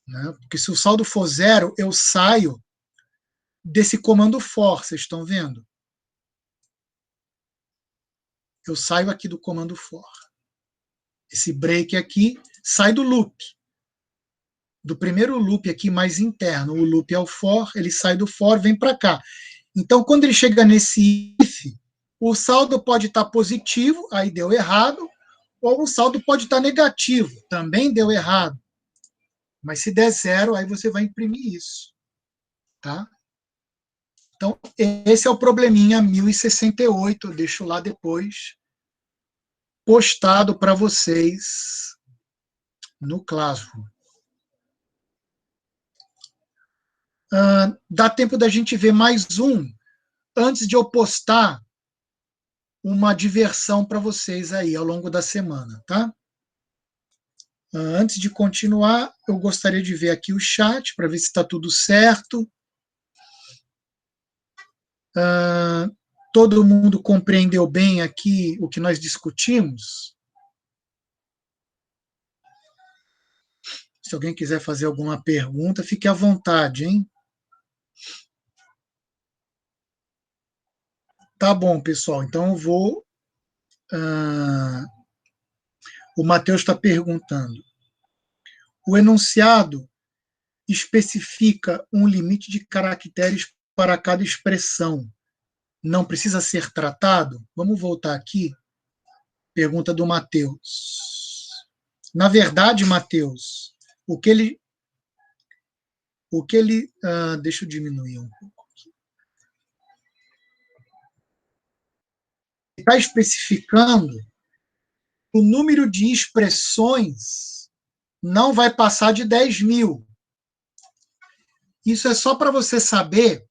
Né? Porque se o saldo for 0, eu saio desse comando for, vocês estão vendo? Eu saio aqui do comando for. Esse break aqui sai do loop. Do primeiro loop aqui mais interno, o loop é o for, ele sai do for, vem para cá. Então, quando ele chega nesse if, o saldo pode estar positivo, aí deu errado, ou o saldo pode estar negativo, também deu errado. Mas se der 0, aí você vai imprimir isso. Tá? Então, esse é o probleminha 1068, eu deixo lá depois, postado para vocês no Classroom. Dá tempo da gente ver mais um, antes de eu postar uma diversão para vocês aí ao longo da semana, tá? Antes de continuar, eu gostaria de ver aqui o chat para ver se está tudo certo. Todo mundo compreendeu bem aqui o que nós discutimos? Se alguém quiser fazer alguma pergunta, fique à vontade, hein? Tá bom, pessoal. Então eu vou... o Matheus está perguntando. O enunciado especifica um limite de caracteres para cada expressão. Não precisa ser tratado? Vamos voltar aqui. Pergunta do Matheus. Na verdade, Matheus, o que ele deixa eu diminuir um pouco aqui. Está especificando o número de expressões não vai passar de 10.000. Isso é só para você saber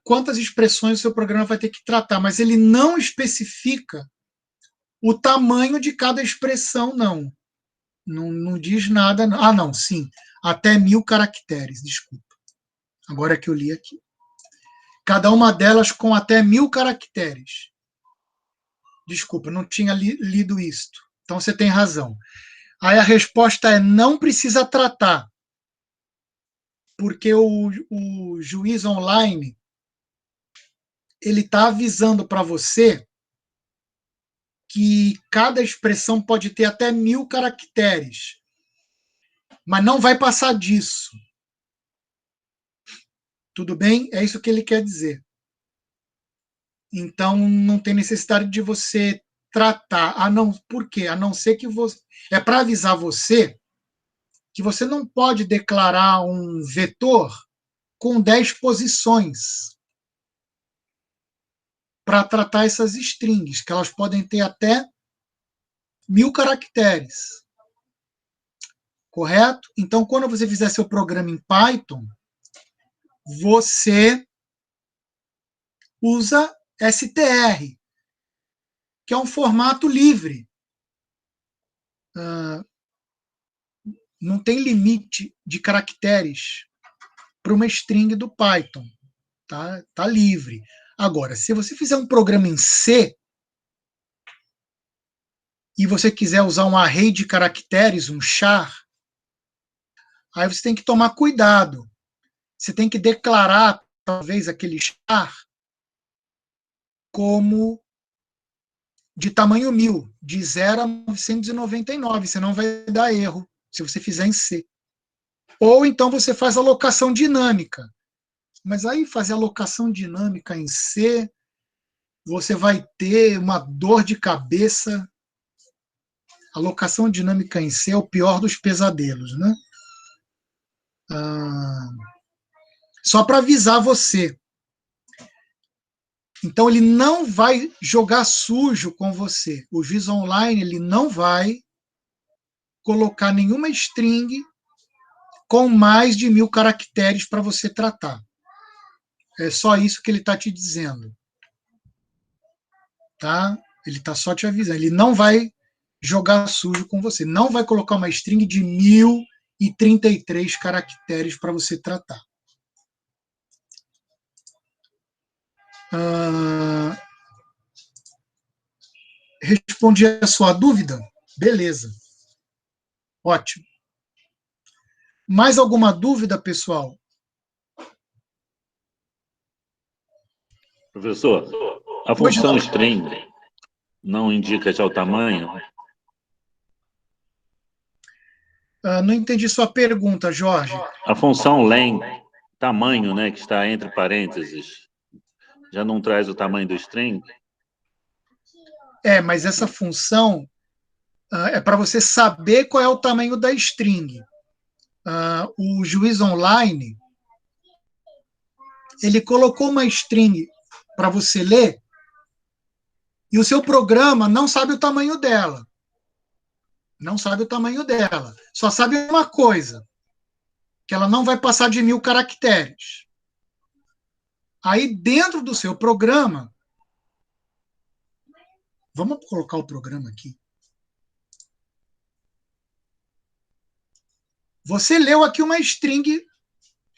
quantas expressões o seu programa vai ter que tratar, mas ele não especifica o tamanho de cada expressão, não. Não diz nada. Ah, não, sim. Até 1.000 caracteres, desculpa. Agora que eu li aqui. Cada uma delas com até 1.000 caracteres. Desculpa, não tinha lido isto. Então você tem razão. Aí a resposta é: não precisa tratar. Porque o juiz online ele está avisando para você que cada expressão pode ter até 1.000 caracteres. Mas não vai passar disso. Tudo bem? É isso que ele quer dizer. Então, não tem necessidade de você tratar. Por quê? A não ser que você... É para avisar você que você não pode declarar um vetor com 10 posições para tratar essas strings, que elas podem ter até 1.000 caracteres. Correto? Então, quando você fizer seu programa em Python, você usa str, que é um formato livre. Não tem limite de caracteres para uma string do Python. Tá livre. Agora, se você fizer um programa em C e você quiser usar um array de caracteres, um char, aí você tem que tomar cuidado. Você tem que declarar, talvez, aquele char como de tamanho 1.000, de 0 a 999, senão vai dar erro, se você fizer em C. Ou então você faz alocação dinâmica. mas aí fazer alocação dinâmica em C, você vai ter uma dor de cabeça. Alocação dinâmica em C é o pior dos pesadelos, né? Só para avisar você. Então, ele não vai jogar sujo com você. O juiz online ele não vai colocar nenhuma string com mais de 1000 caracteres para você tratar. É só isso que ele está te dizendo. Tá? Ele está só te avisando. Ele não vai jogar sujo com você. Não vai colocar uma string de 1033 caracteres para você tratar. Respondi a sua dúvida? Beleza. Ótimo. Mais alguma dúvida, pessoal? Professor, a função string não indica já o tamanho? Não entendi sua pergunta, Jorge. A função len, tamanho, né, que está entre parênteses, já não traz o tamanho do string? Mas essa função é para você saber qual é o tamanho da string. O juiz online, ele colocou uma string para você ler e o seu programa não sabe o tamanho dela. Não sabe o tamanho dela. Só sabe uma coisa, que ela não vai passar de 1000 caracteres. Aí, dentro do seu programa, vamos colocar o programa aqui. Você leu aqui uma string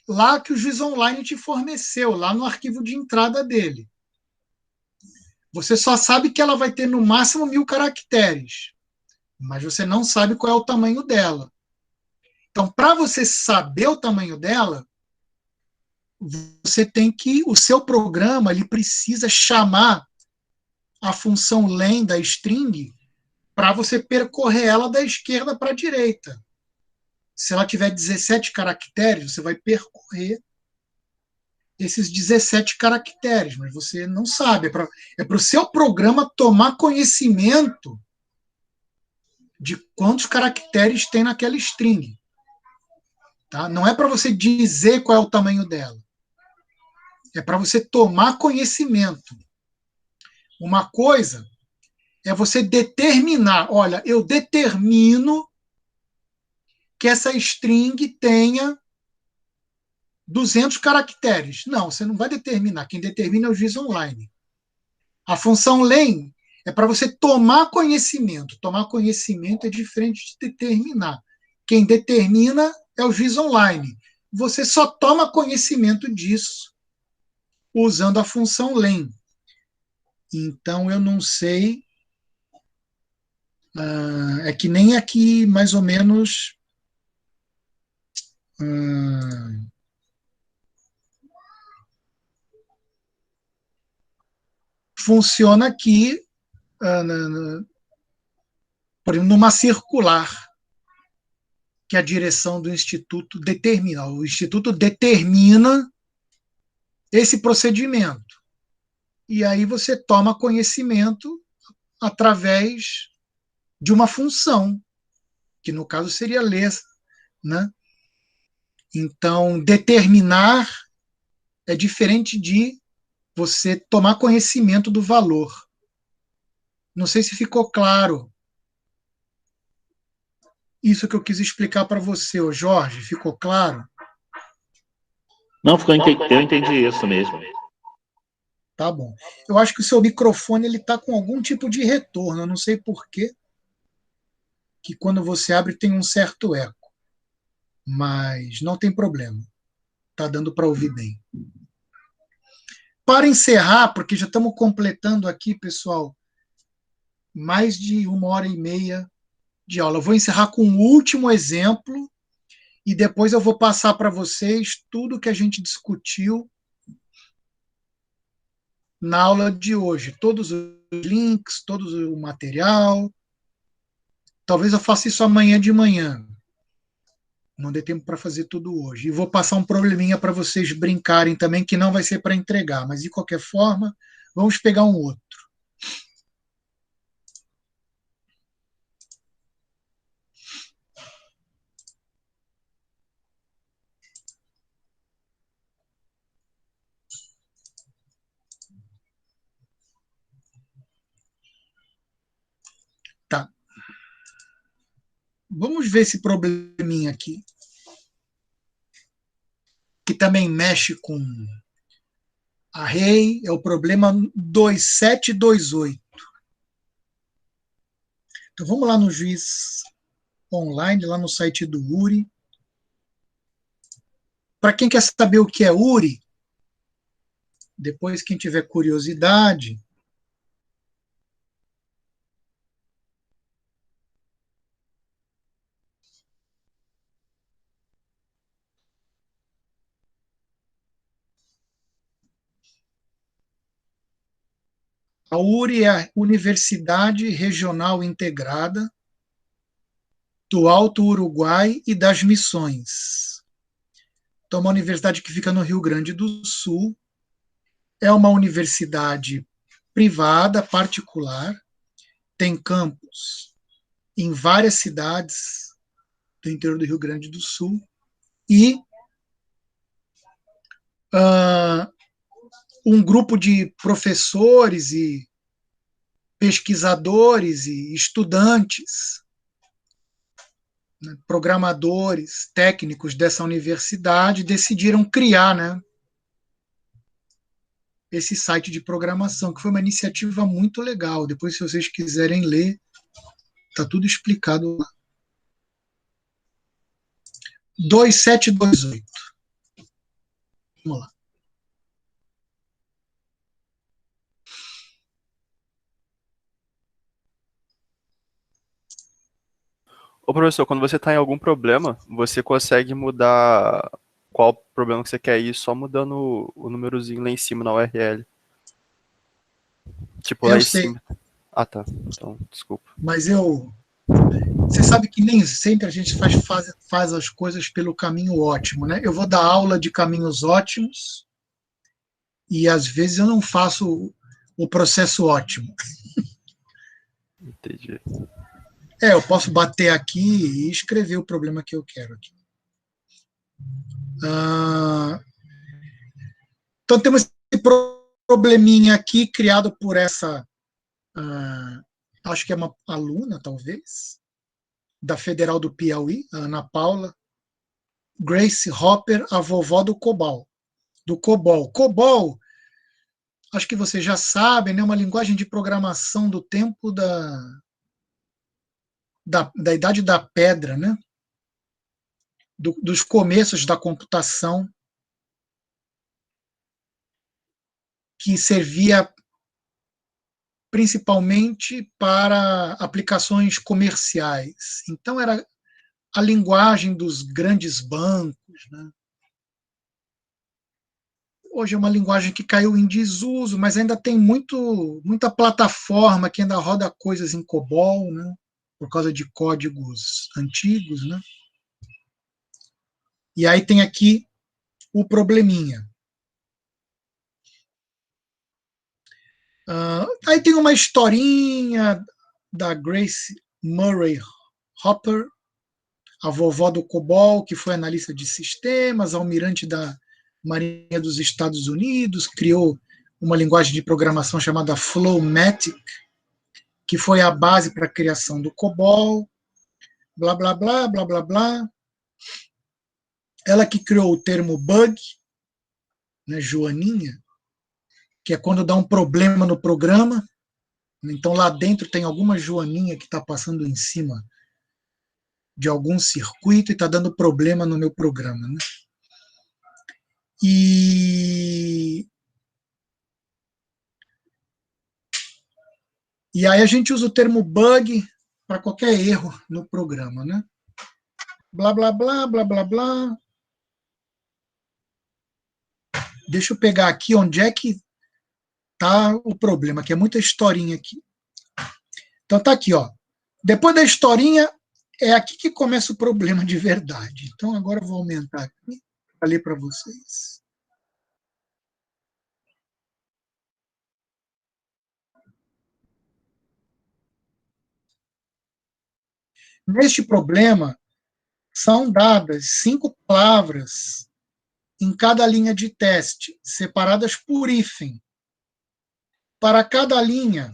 lá que o juiz online te forneceu, lá no arquivo de entrada dele. Você só sabe que ela vai ter no máximo 1000 caracteres, mas você não sabe qual é o tamanho dela. Então, para você saber o tamanho dela, você tem que, o seu programa, ele precisa chamar a função len da string para você percorrer ela da esquerda para a direita. Se ela tiver 17 caracteres, você vai percorrer esses 17 caracteres, mas você não sabe. É para o seu programa tomar conhecimento de quantos caracteres tem naquela string. Tá? Não é para você dizer qual é o tamanho dela. É para você tomar conhecimento. Uma coisa é você determinar, olha, eu determino que essa string tenha 200 caracteres. Não, você não vai determinar. Quem determina é o juiz online. A função len é para você tomar conhecimento. Tomar conhecimento é diferente de determinar. Quem determina é o juiz online. Você só toma conhecimento disso usando a função len. Então, eu não sei. É que nem aqui, mais ou menos. Funciona aqui, por exemplo, numa circular, que a direção do Instituto determina. O Instituto determina esse procedimento. E aí você toma conhecimento através de uma função, que no caso seria ler, né? Então, determinar é diferente de você tomar conhecimento do valor. Não sei se ficou claro isso que eu quis explicar para você, ô Jorge. Ficou claro? Não, eu entendi isso mesmo. Tá bom. Eu acho que o seu microfone ele está com algum tipo de retorno. Eu não sei por quê, que quando você abre tem um certo eco. Mas não tem problema. Está dando para ouvir bem. Para encerrar, porque já estamos completando aqui, pessoal, mais de 1h30 de aula. Eu vou encerrar com um último exemplo e depois eu vou passar para vocês tudo que a gente discutiu na aula de hoje. Todos os links, todo o material. Talvez eu faça isso amanhã de manhã. Não deu tempo para fazer tudo hoje. E vou passar um probleminha para vocês brincarem também, que não vai ser para entregar, mas de qualquer forma, vamos pegar um outro. Tá. Vamos ver esse probleminha aqui, que também mexe com array, é o problema 2728. Então vamos lá no Juiz Online, lá no site do URI. Para quem quer saber o que é URI, depois quem tiver curiosidade, a URI é a Universidade Regional Integrada do Alto Uruguai e das Missões. Então, é uma universidade que fica no Rio Grande do Sul. É uma universidade privada, particular, tem campus em várias cidades do interior do Rio Grande do Sul e um grupo de professores e pesquisadores e estudantes, né, programadores, técnicos dessa universidade decidiram criar, né, esse site de programação, que foi uma iniciativa muito legal. Depois, se vocês quiserem ler, está tudo explicado lá. 2728. Vamos lá. Ô, professor, quando você está em algum problema, você consegue mudar qual problema que você quer ir só mudando o númerozinho lá em cima na URL. Tipo, lá Eu em sei, cima. Ah, tá. Então, desculpa. mas você sabe que nem sempre a gente faz as coisas pelo caminho ótimo, né? Eu vou dar aula de caminhos ótimos e às vezes eu não faço o processo ótimo. Entendi. Eu posso bater aqui e escrever o problema que eu quero aqui. Então temos esse probleminha aqui criado por essa, acho que é uma aluna, talvez, da Federal do Piauí, a Ana Paula Grace Hopper, a vovó do COBOL. COBOL, acho que vocês já sabem, é, né, uma linguagem de programação do tempo da Idade da Pedra, né? Dos começos da computação, que servia principalmente para aplicações comerciais. Então, era a linguagem dos grandes bancos, né? Hoje é uma linguagem que caiu em desuso, mas ainda tem muita plataforma que ainda roda coisas em COBOL, né? Por causa de códigos antigos, né? E aí tem aqui o probleminha. Aí tem uma historinha da Grace Murray Hopper, a vovó do COBOL, que foi analista de sistemas, almirante da Marinha dos Estados Unidos, criou uma linguagem de programação chamada Flowmatic, que foi a base para a criação do COBOL, blá, blá, blá, blá, blá, blá. Ela que criou o termo bug, né, Joaninha, que é quando dá um problema no programa. Então lá dentro tem alguma Joaninha que está passando em cima de algum circuito e está dando problema no meu programa, né? E aí a gente usa o termo bug para qualquer erro no programa, né? Blá, blá, blá, blá, blá, blá. Deixa eu pegar aqui onde é que está o problema, que é muita historinha aqui. Então tá aqui, ó. Depois da historinha, é aqui que começa o problema de verdade. Então, agora eu vou aumentar aqui para ler para vocês. Neste problema, são dadas 5 palavras em cada linha de teste, separadas por hífen. Para cada linha,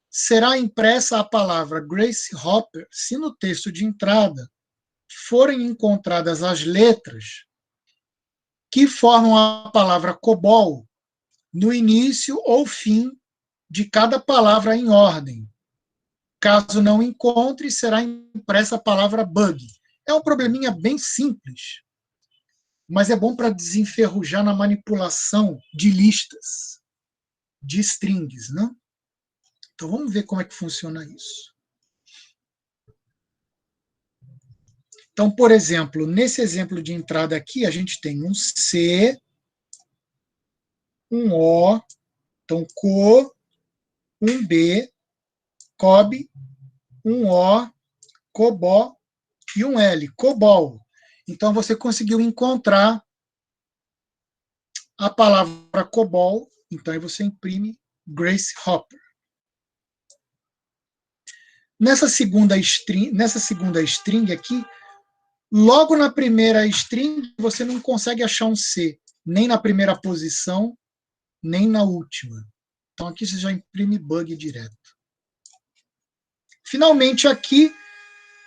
será impressa a palavra Grace Hopper se no texto de entrada forem encontradas as letras que formam a palavra COBOL no início ou fim de cada palavra em ordem. Caso não encontre, será impressa a palavra bug. É um probleminha bem simples, mas é bom para desenferrujar na manipulação de listas, de strings, né? Então vamos ver como é que funciona isso. Então, por exemplo, nesse exemplo de entrada aqui, a gente tem um C, um O, então CO, um B, COB, um O, COBO e um L, COBOL. Então, você conseguiu encontrar a palavra COBOL, então aí você imprime Grace Hopper. Nessa segunda string aqui, logo na primeira string, você não consegue achar um C, nem na primeira posição, nem na última. Então, aqui você já imprime bug direto. Finalmente, aqui,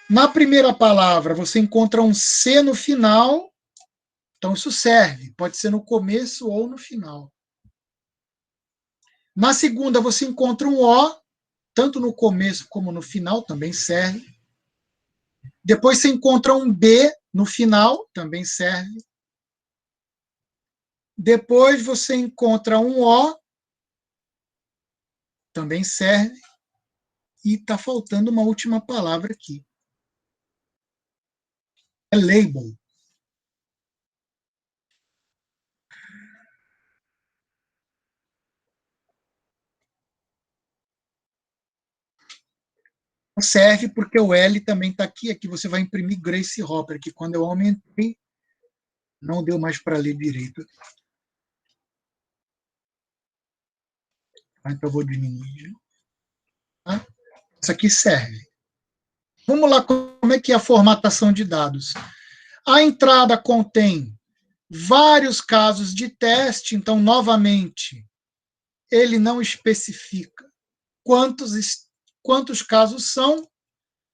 na primeira palavra, você encontra um C no final. Então, isso serve. Pode ser no começo ou no final. Na segunda, você encontra um O, tanto no começo como no final, também serve. Depois, você encontra um B no final, também serve. Depois, você encontra um O, também serve. E está faltando uma última palavra aqui. É label. Serve porque o L também está aqui. Aqui você vai imprimir Grace Hopper, que quando eu aumentei, não deu mais para ler direito. Então eu vou diminuir. Tá? Isso aqui serve. Vamos lá, como é que é a formatação de dados? A entrada contém vários casos de teste, então, novamente, ele não especifica quantos casos são.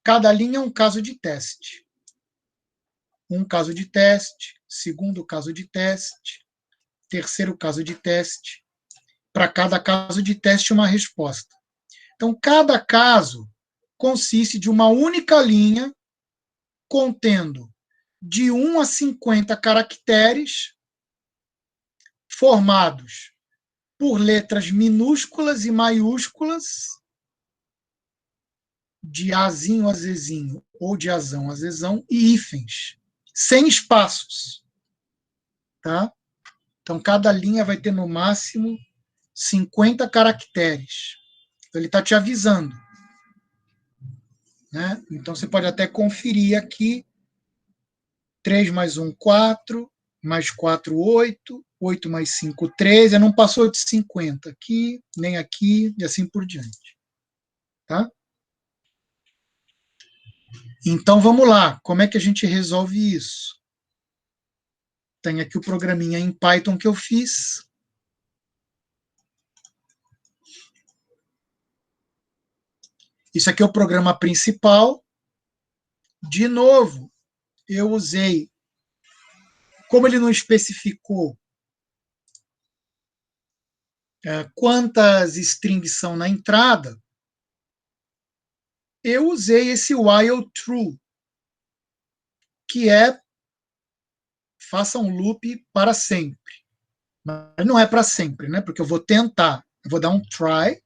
Cada linha é um caso de teste. Um caso de teste, segundo caso de teste, terceiro caso de teste. Para cada caso de teste, uma resposta. Então, cada caso consiste de uma única linha contendo de 1 a 50 caracteres formados por letras minúsculas e maiúsculas, de Azinho a Zzinho ou de Azão a Zezão, e hífens, sem espaços. Tá? Então, cada linha vai ter no máximo 50 caracteres. Então, ele está te avisando. Né? Então, você pode até conferir aqui. 3 mais 1, 4, mais 4, 8, 8 mais 5, 13, não passou de 50 aqui, nem aqui, e assim por diante. Tá? Então, vamos lá. Como é que a gente resolve isso? Tem aqui o programinha em Python que eu fiz. Isso aqui é o programa principal. De novo, eu usei, como ele não especificou quantas strings são na entrada, eu usei esse while true, que é faça um loop para sempre. Mas não é para sempre, né? Porque eu vou tentar, eu vou dar um try,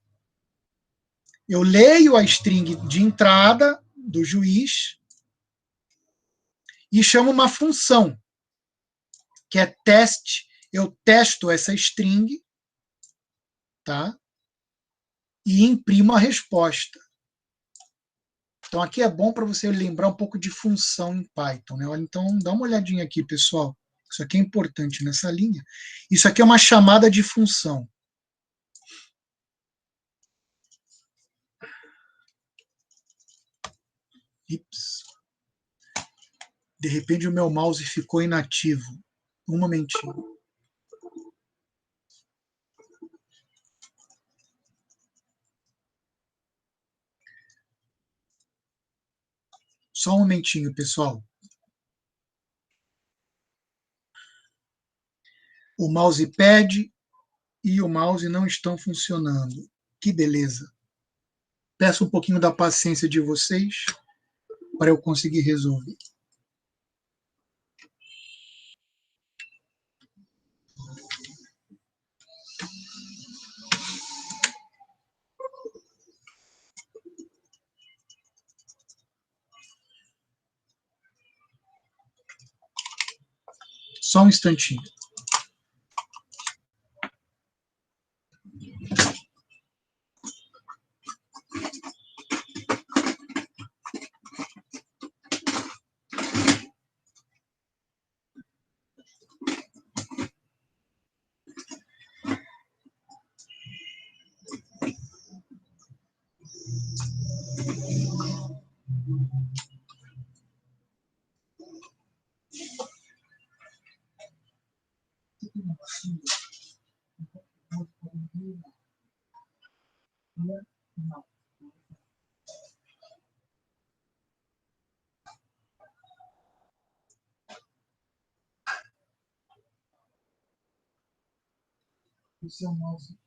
eu leio a string de entrada do juiz e chamo uma função, que é test. Eu testo essa string, tá? E imprimo a resposta. Então, aqui é bom para você lembrar um pouco de função em Python, né? Então, dá uma olhadinha aqui, pessoal. Isso aqui é importante nessa linha. Isso aqui é uma chamada de função. Ips. De repente, o meu mouse ficou inativo. Um momentinho. Só um momentinho, pessoal. O mousepad e o mouse não estão funcionando. Que beleza. Peço um pouquinho da paciência de vocês para eu conseguir resolver. Só um instantinho. O seu mouse.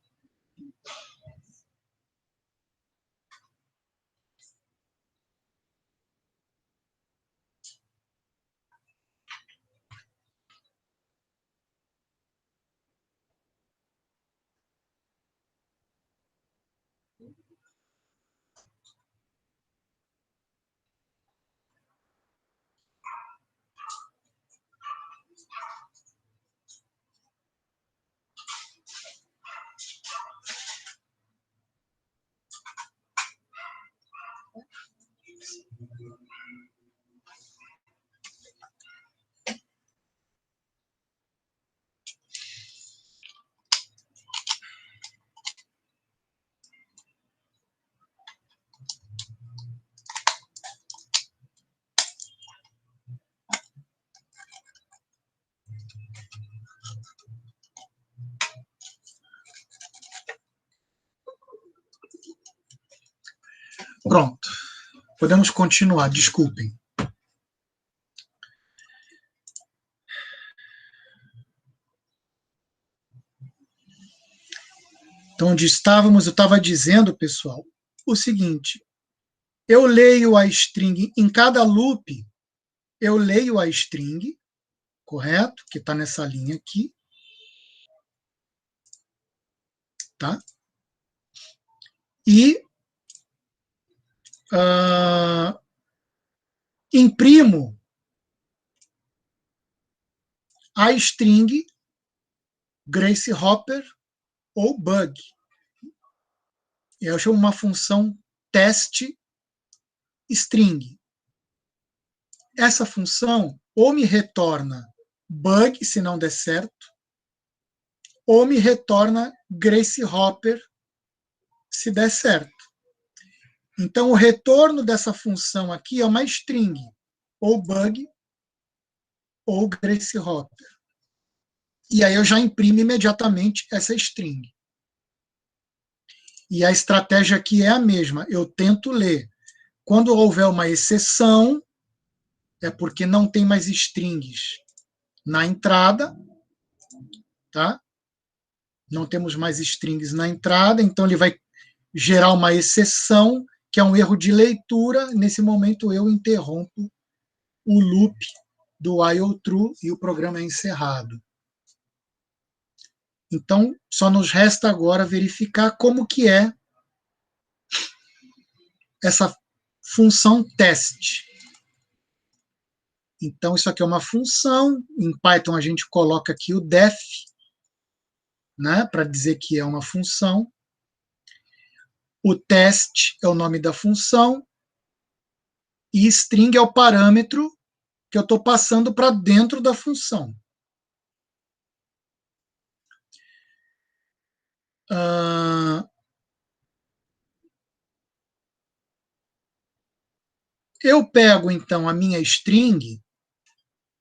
Pronto. Podemos continuar, desculpem. Então, onde estávamos, eu estava dizendo, pessoal, o seguinte. Eu leio a string, em cada loop, eu leio a string, correto? Que está nessa linha aqui. Tá? E imprimo a string Grace Hopper ou bug. Eu chamo uma função teste string. Essa função ou me retorna bug, se não der certo, ou me retorna Grace Hopper, se der certo. Então, o retorno dessa função aqui é uma string, ou bug, ou Grace Hopper. E aí eu já imprimo imediatamente essa string. E a estratégia aqui é a mesma. Eu tento ler. Quando houver uma exceção, é porque não tem mais strings na entrada, tá? Não temos mais strings na entrada, então ele vai gerar uma exceção, que é um erro de leitura. Nesse momento eu interrompo o loop do while true e o programa é encerrado. Então, só nos resta agora verificar como que é essa função teste. Então, isso aqui é uma função. Em Python, a gente coloca aqui o def, né, para dizer que é uma função. O teste é o nome da função. e string é o parâmetro que eu estou passando para dentro da função. Eu pego, então, a minha string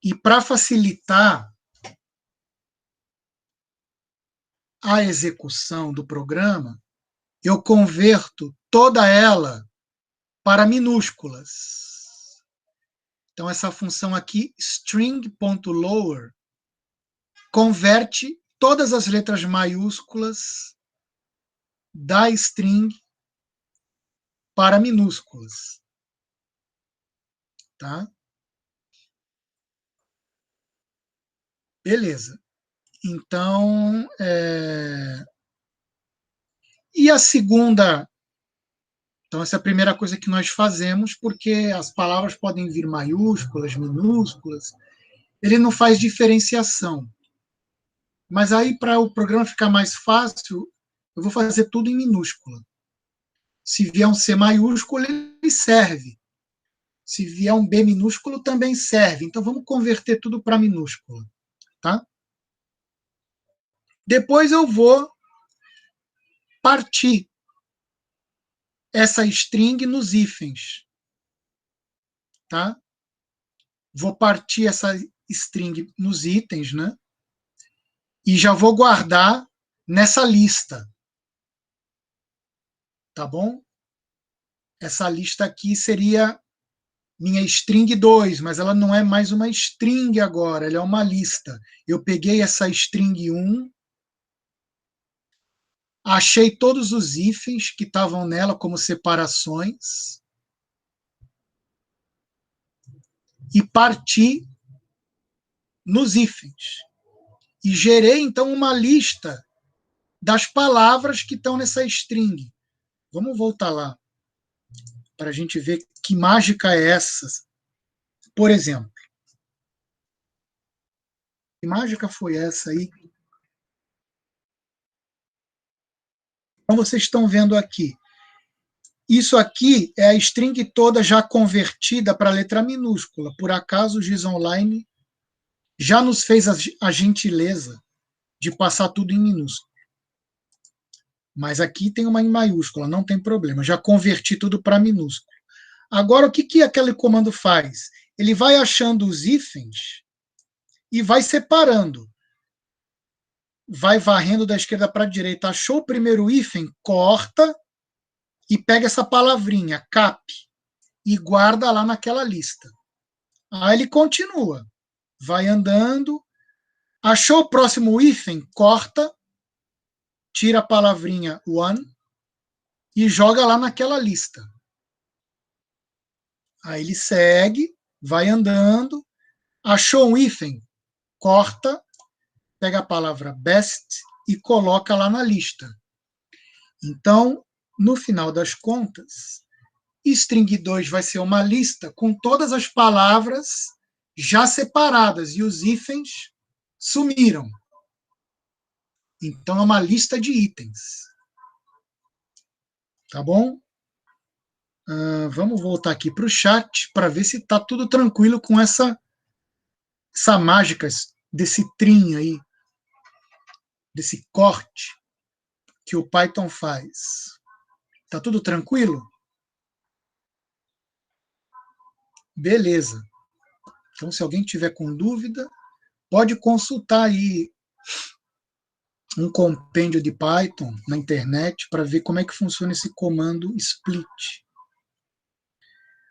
e, para facilitar a execução do programa, eu converto toda ela para minúsculas. Então, essa função aqui, string.lower, converte todas as letras maiúsculas da string para minúsculas. Tá? Beleza. Então, e a segunda... Então, essa é a primeira coisa que nós fazemos, porque as palavras podem vir maiúsculas, minúsculas, ele não faz diferenciação. Mas aí, para o programa ficar mais fácil, eu vou fazer tudo em minúscula. Se vier um C maiúsculo, ele serve. Se vier um B minúsculo, também serve. Então, vamos converter tudo para minúscula. Tá? Depois eu vou partir essa string nos hífens. Tá? Vou partir essa string nos itens, né? E já vou guardar nessa lista. Tá bom? Essa lista aqui seria minha string 2, mas ela não é mais uma string agora, ela é uma lista. Eu peguei essa string 1, achei todos os hífens que estavam nela como separações e parti nos hífens. E gerei, então, uma lista das palavras que estão nessa string. Vamos voltar lá, para a gente ver que mágica é essa. Por exemplo, que mágica foi essa aí? Então, vocês estão vendo aqui. Isso aqui é a string toda já convertida para a letra minúscula. Por acaso, o GIS Online já nos fez a gentileza de passar tudo em minúsculo. Mas aqui tem uma em maiúscula, não tem problema. Já converti tudo para minúsculo. Agora, o que aquele comando faz? Ele vai achando os hífens e vai separando. Vai varrendo da esquerda para a direita. Achou o primeiro hífen? Corta e pega essa palavrinha, cap, e guarda lá naquela lista. Aí ele continua. Vai andando. Achou o próximo hífen? Corta, tira a palavrinha one e joga lá naquela lista. Aí ele segue, vai andando. Achou um hífen? Corta, pega a palavra best e coloca lá na lista. Então, no final das contas, string 2 vai ser uma lista com todas as palavras já separadas e os hífens sumiram. Então, é uma lista de itens. Tá bom? Vamos voltar aqui para o chat para ver se está tudo tranquilo com essa mágica desse trim aí, desse corte que o Python faz. Tá tudo tranquilo? Beleza. Então, se alguém tiver com dúvida, pode consultar aí um compêndio de Python na internet para ver como é que funciona esse comando split.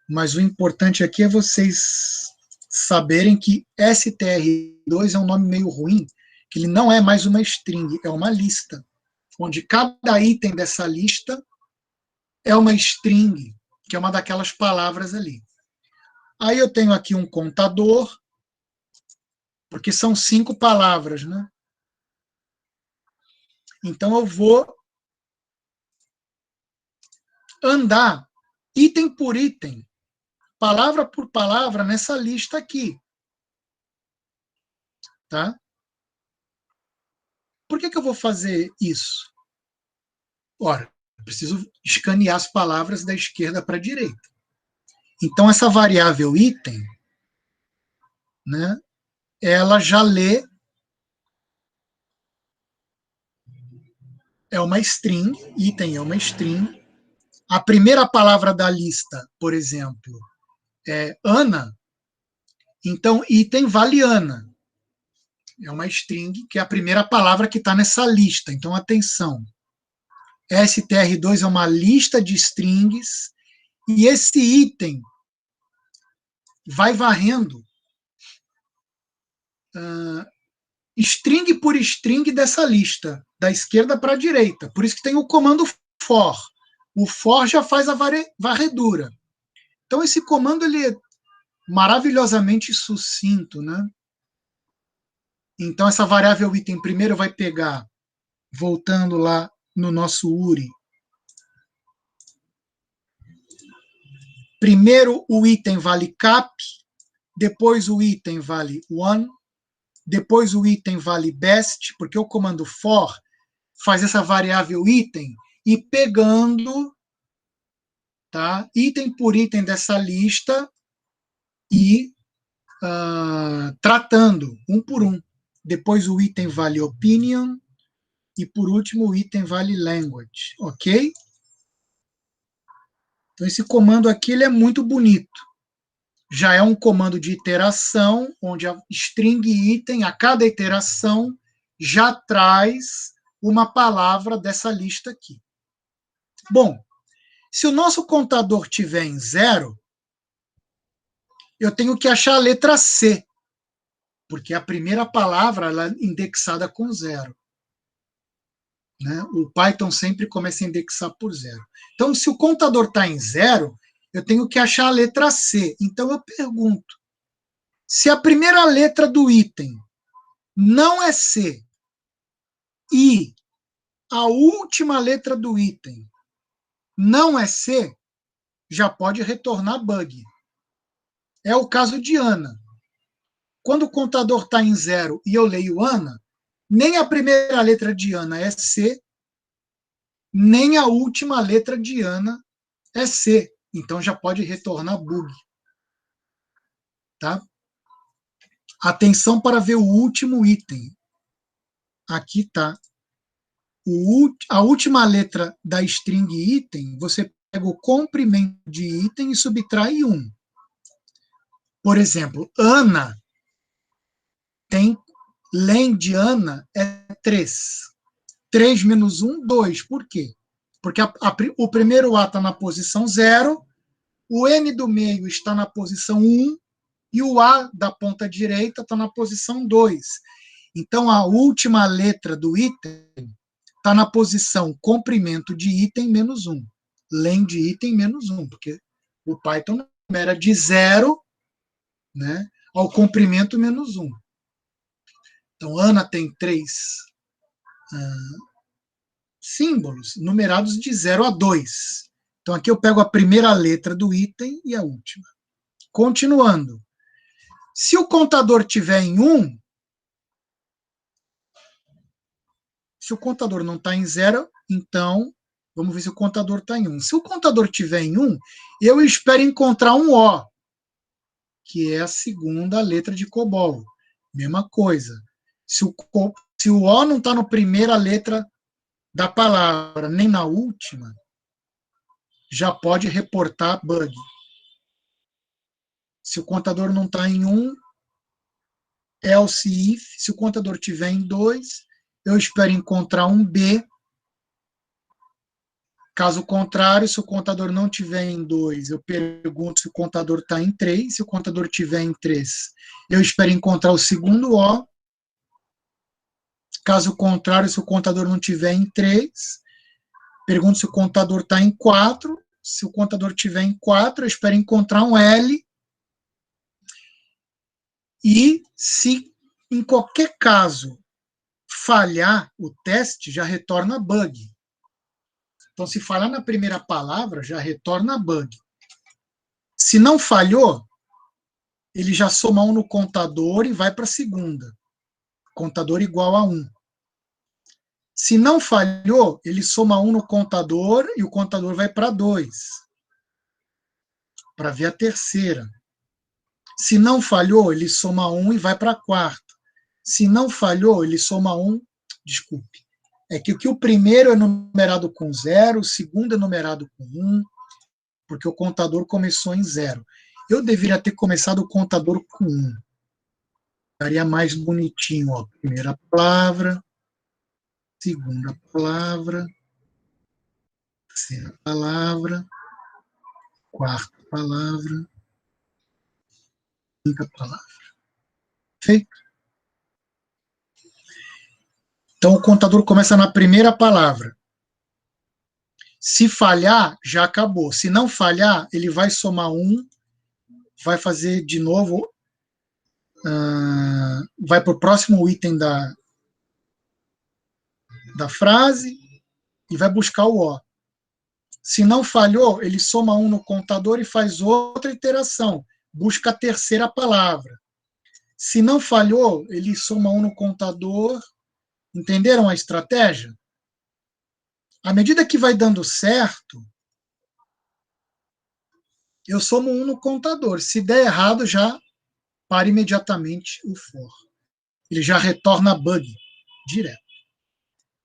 Mas o importante aqui é vocês saberem que str2 é um nome meio ruim, que ele não é mais uma string, é uma lista, onde cada item dessa lista é uma string, que é uma daquelas palavras ali. Aí eu tenho aqui um contador, porque são 5 palavras, né? Então eu vou andar item por item, palavra por palavra, nessa lista aqui. Tá? Por que eu vou fazer isso? Ora, eu preciso escanear as palavras da esquerda para a direita. Então, essa variável item, né, ela já lê, é uma string, item é uma string. A primeira palavra da lista, por exemplo, é Ana, então item vale Ana. É uma string, que é a primeira palavra que está nessa lista. Então, atenção. str2 é uma lista de strings, e esse item vai varrendo string por string dessa lista, da esquerda para a direita. Por isso que tem o comando for. O for já faz a varredura. Então, esse comando ele é maravilhosamente sucinto, né? Então, essa variável item primeiro vai pegar, voltando lá no nosso URI, primeiro o item vale cap, depois o item vale one, depois o item vale best, porque o comando for faz essa variável item e pegando, tá, item por item dessa lista e tratando um por um. Depois o item vale opinion e por último o item vale language, ok? Então esse comando aqui ele é muito bonito. Já é um comando de iteração, onde a string item, a cada iteração, já traz uma palavra dessa lista aqui. Bom, se o nosso contador tiver em 0, eu tenho que achar a letra C, porque a primeira palavra ela é indexada com 0. Né? O Python sempre começa a indexar por 0. Então, se o contador está em 0, eu tenho que achar a letra C. Então, eu pergunto, se a primeira letra do item não é C e a última letra do item não é C, já pode retornar bug. É o caso de Ana. Quando o contador está em 0 e eu leio Ana, nem a primeira letra de Ana é C, nem a última letra de Ana é C. Então já pode retornar bug. Tá? Atenção para ver o último item. Aqui está. A última letra da string item, você pega o comprimento de item e subtrai 1. Por exemplo, Ana tem len de Ana é 3. 3 menos 1, 2. Por quê? Porque o primeiro A está na posição 0, o N do meio está na posição 1 e o A da ponta direita está na posição 2. Então, a última letra do item está na posição comprimento de item menos 1. Len de item menos 1, porque o Python era de 0, né, ao comprimento menos 1. Então, Ana tem 3 símbolos numerados de 0 a 2. Então, aqui eu pego a primeira letra do item e a última. Continuando. Se o contador tiver em 1, se o contador não está em 0, então, vamos ver se o contador está em 1. Se o contador tiver em 1, eu espero encontrar um O, que é a segunda letra de COBOL. Mesma coisa. Se o O não está na primeira letra da palavra, nem na última, já pode reportar bug. Se o contador não está em 1, else if. Se o contador tiver em 2, eu espero encontrar um B. Caso contrário, se o contador não tiver em 2, eu pergunto se o contador está em 3. Se o contador tiver em 3, eu espero encontrar o segundo O. Caso contrário, se o contador não tiver em 3, pergunto se o contador está em 4. Se o contador tiver em 4, eu espero encontrar um L. E se em qualquer caso falhar o teste, já retorna bug. Então, se falhar na primeira palavra, já retorna bug. Se não falhou, ele já soma 1 no contador e vai para a segunda. Contador igual a 1. Se não falhou, ele soma 1 no contador e o contador vai para 2. para ver a terceira. Se não falhou, ele soma 1 e vai para a quarta. Se não falhou, ele soma 1, desculpe. É que o primeiro é numerado com 0, o segundo é numerado com 1, porque o contador começou em 0. Eu deveria ter começado o contador com 1. Ficaria mais bonitinho, ó. Primeira palavra, segunda palavra, terceira palavra, quarta palavra, quinta palavra. Feito? Então, o contador começa na primeira palavra. Se falhar, já acabou. Se não falhar, ele vai somar 1, vai fazer de novo, vai para o próximo item da frase e vai buscar o O. Se não falhou, ele soma 1 no contador e faz outra iteração. Busca a terceira palavra. Se não falhou, ele soma 1 no contador. Entenderam a estratégia? À medida que vai dando certo, eu somo 1 no contador. Se der errado, já para imediatamente o for. Ele já retorna bug direto.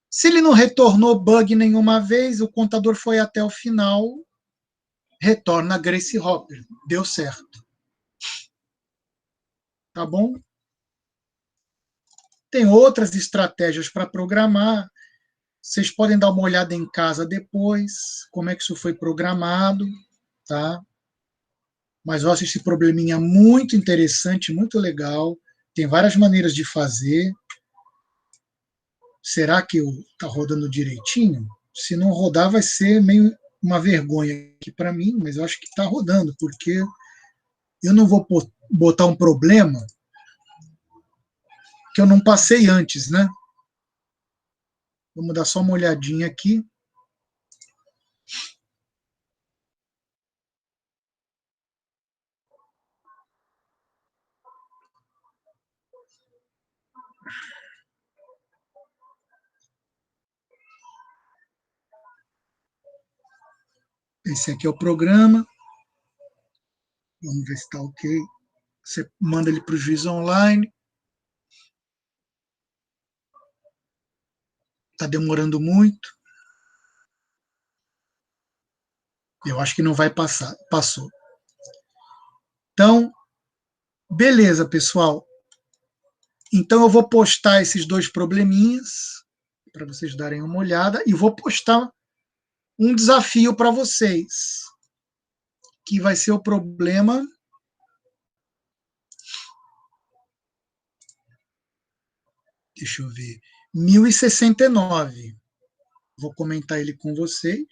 Se ele não retornou bug nenhuma vez, o contador foi até o final, retorna Grace Hopper. Deu certo. Tá bom? Tem outras estratégias para programar. Vocês podem dar uma olhada em casa depois, como é que isso foi programado, tá? Mas eu acho esse probleminha muito interessante, muito legal. Tem várias maneiras de fazer. Será que está rodando direitinho? Se não rodar, vai ser meio uma vergonha aqui para mim, mas eu acho que está rodando, porque eu não vou botar um problema que eu não passei antes, né? Vamos dar só uma olhadinha aqui. Esse aqui é o programa. Vamos ver se está ok. Você manda ele para o juiz online. Está demorando muito. Eu acho que não vai passar. Passou. Então, beleza, pessoal. Então, eu vou postar esses 2 probleminhas para vocês darem uma olhada e vou postar um desafio para vocês, que vai ser o problema. Deixa eu ver. 1069. Vou comentar ele com vocês.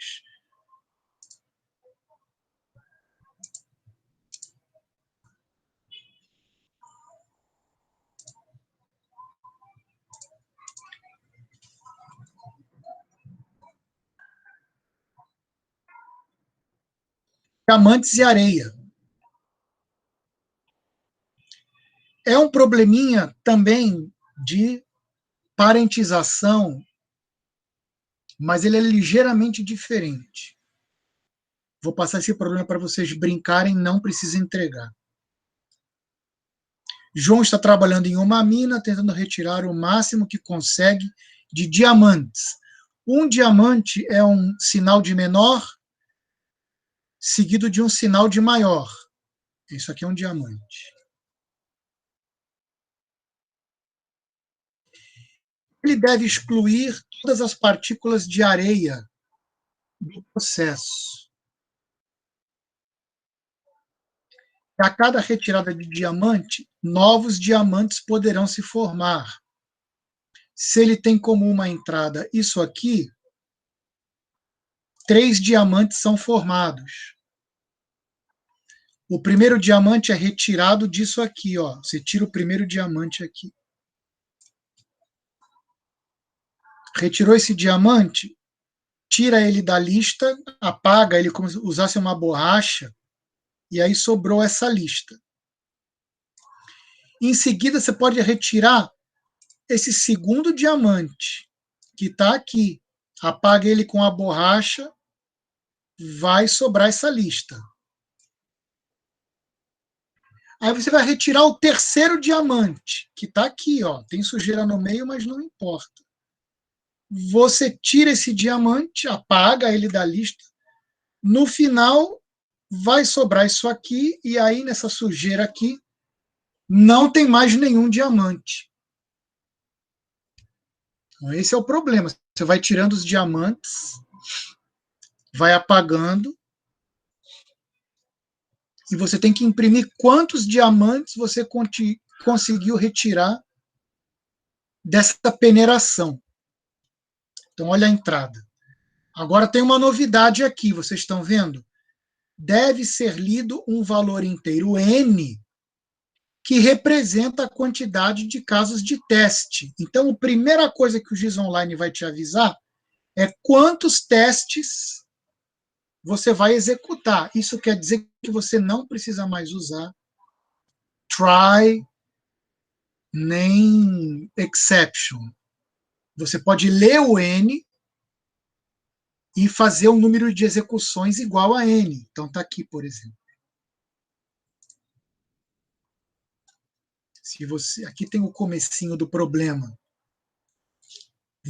Diamantes e areia. É um probleminha também de parentização, mas ele é ligeiramente diferente. Vou passar esse problema para vocês brincarem, não precisa entregar. João está trabalhando em uma mina, tentando retirar o máximo que consegue de diamantes. Um diamante é um sinal de menor, seguido de um sinal de maior. Isso aqui é um diamante. Ele deve excluir todas as partículas de areia do processo. A cada retirada de diamante, novos diamantes poderão se formar. Se ele tem como uma entrada isso aqui, 3 diamantes são formados. O primeiro diamante é retirado disso aqui, ó. Você tira o primeiro diamante aqui. Retirou esse diamante, tira ele da lista, apaga ele como se usasse uma borracha, e aí sobrou essa lista. Em seguida, você pode retirar esse segundo diamante, que está aqui. Apaga ele com a borracha, vai sobrar essa lista. Aí você vai retirar o terceiro diamante, que está aqui, ó. Tem sujeira no meio, mas não importa. Você tira esse diamante, apaga ele da lista. No final, vai sobrar isso aqui, e aí nessa sujeira aqui, não tem mais nenhum diamante. Então, esse é o problema. Você vai tirando os diamantes, vai apagando, e você tem que imprimir quantos diamantes você conseguiu retirar dessa peneiração. Então, olha a entrada. Agora tem uma novidade aqui, vocês estão vendo? Deve ser lido um valor inteiro N, que representa a quantidade de casos de teste. Então, a primeira coisa que o GIS Online vai te avisar é quantos testes você vai executar. Isso quer dizer que você não precisa mais usar try nem exception. Você pode ler o N e fazer um número de execuções igual a N. Então, está aqui, por exemplo. Se você, aqui tem o comecinho do problema.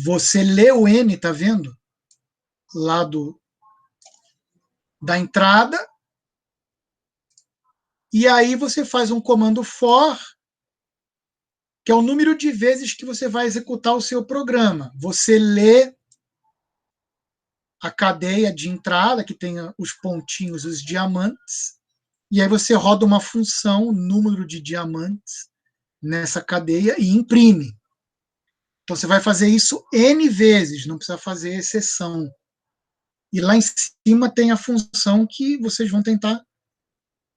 Você lê o N, tá vendo? Lá da entrada. E aí você faz um comando for, que é o número de vezes que você vai executar o seu programa. Você lê a cadeia de entrada, que tem os pontinhos, os diamantes, e aí você roda uma função, número de diamantes, nessa cadeia e imprime. Então você vai fazer isso N vezes, não precisa fazer exceção. E lá em cima tem a função que vocês vão tentar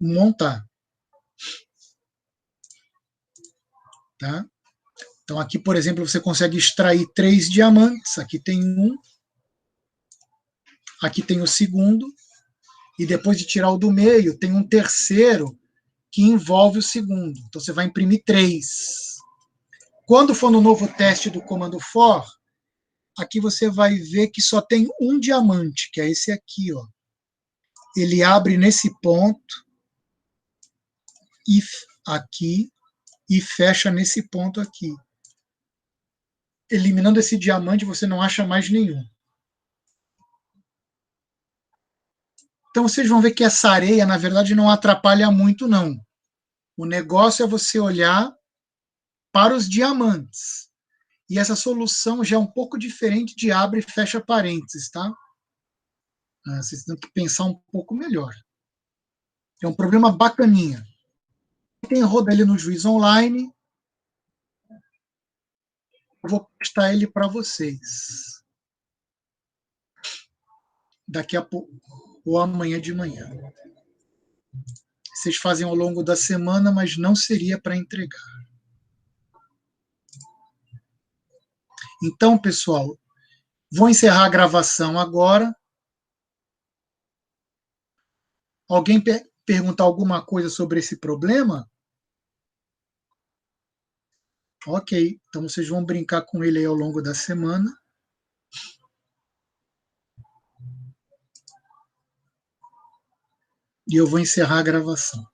montar. Tá? Então aqui, por exemplo, você consegue extrair 3 diamantes, aqui tem um, aqui tem o segundo, e depois de tirar o do meio, tem um terceiro que envolve o segundo. Então você vai imprimir 3. Quando for no novo teste do comando for, aqui você vai ver que só tem um diamante, que é esse aqui, ó. Ele abre nesse ponto, e aqui, e fecha nesse ponto aqui. Eliminando esse diamante, você não acha mais nenhum. Então vocês vão ver que essa areia, na verdade, não atrapalha muito, não. O negócio é você olhar para os diamantes. E essa solução já é um pouco diferente de abre e fecha parênteses, tá? Vocês têm que pensar um pouco melhor. É um problema bacaninha. Tem roda ele no Juiz Online. Eu vou postar ele para vocês. Daqui a pouco, ou amanhã de manhã. Vocês fazem ao longo da semana, mas não seria para entregar. Então, pessoal, vou encerrar a gravação agora. Alguém perguntar alguma coisa sobre esse problema? Ok, então vocês vão brincar com ele aí ao longo da semana. E eu vou encerrar a gravação.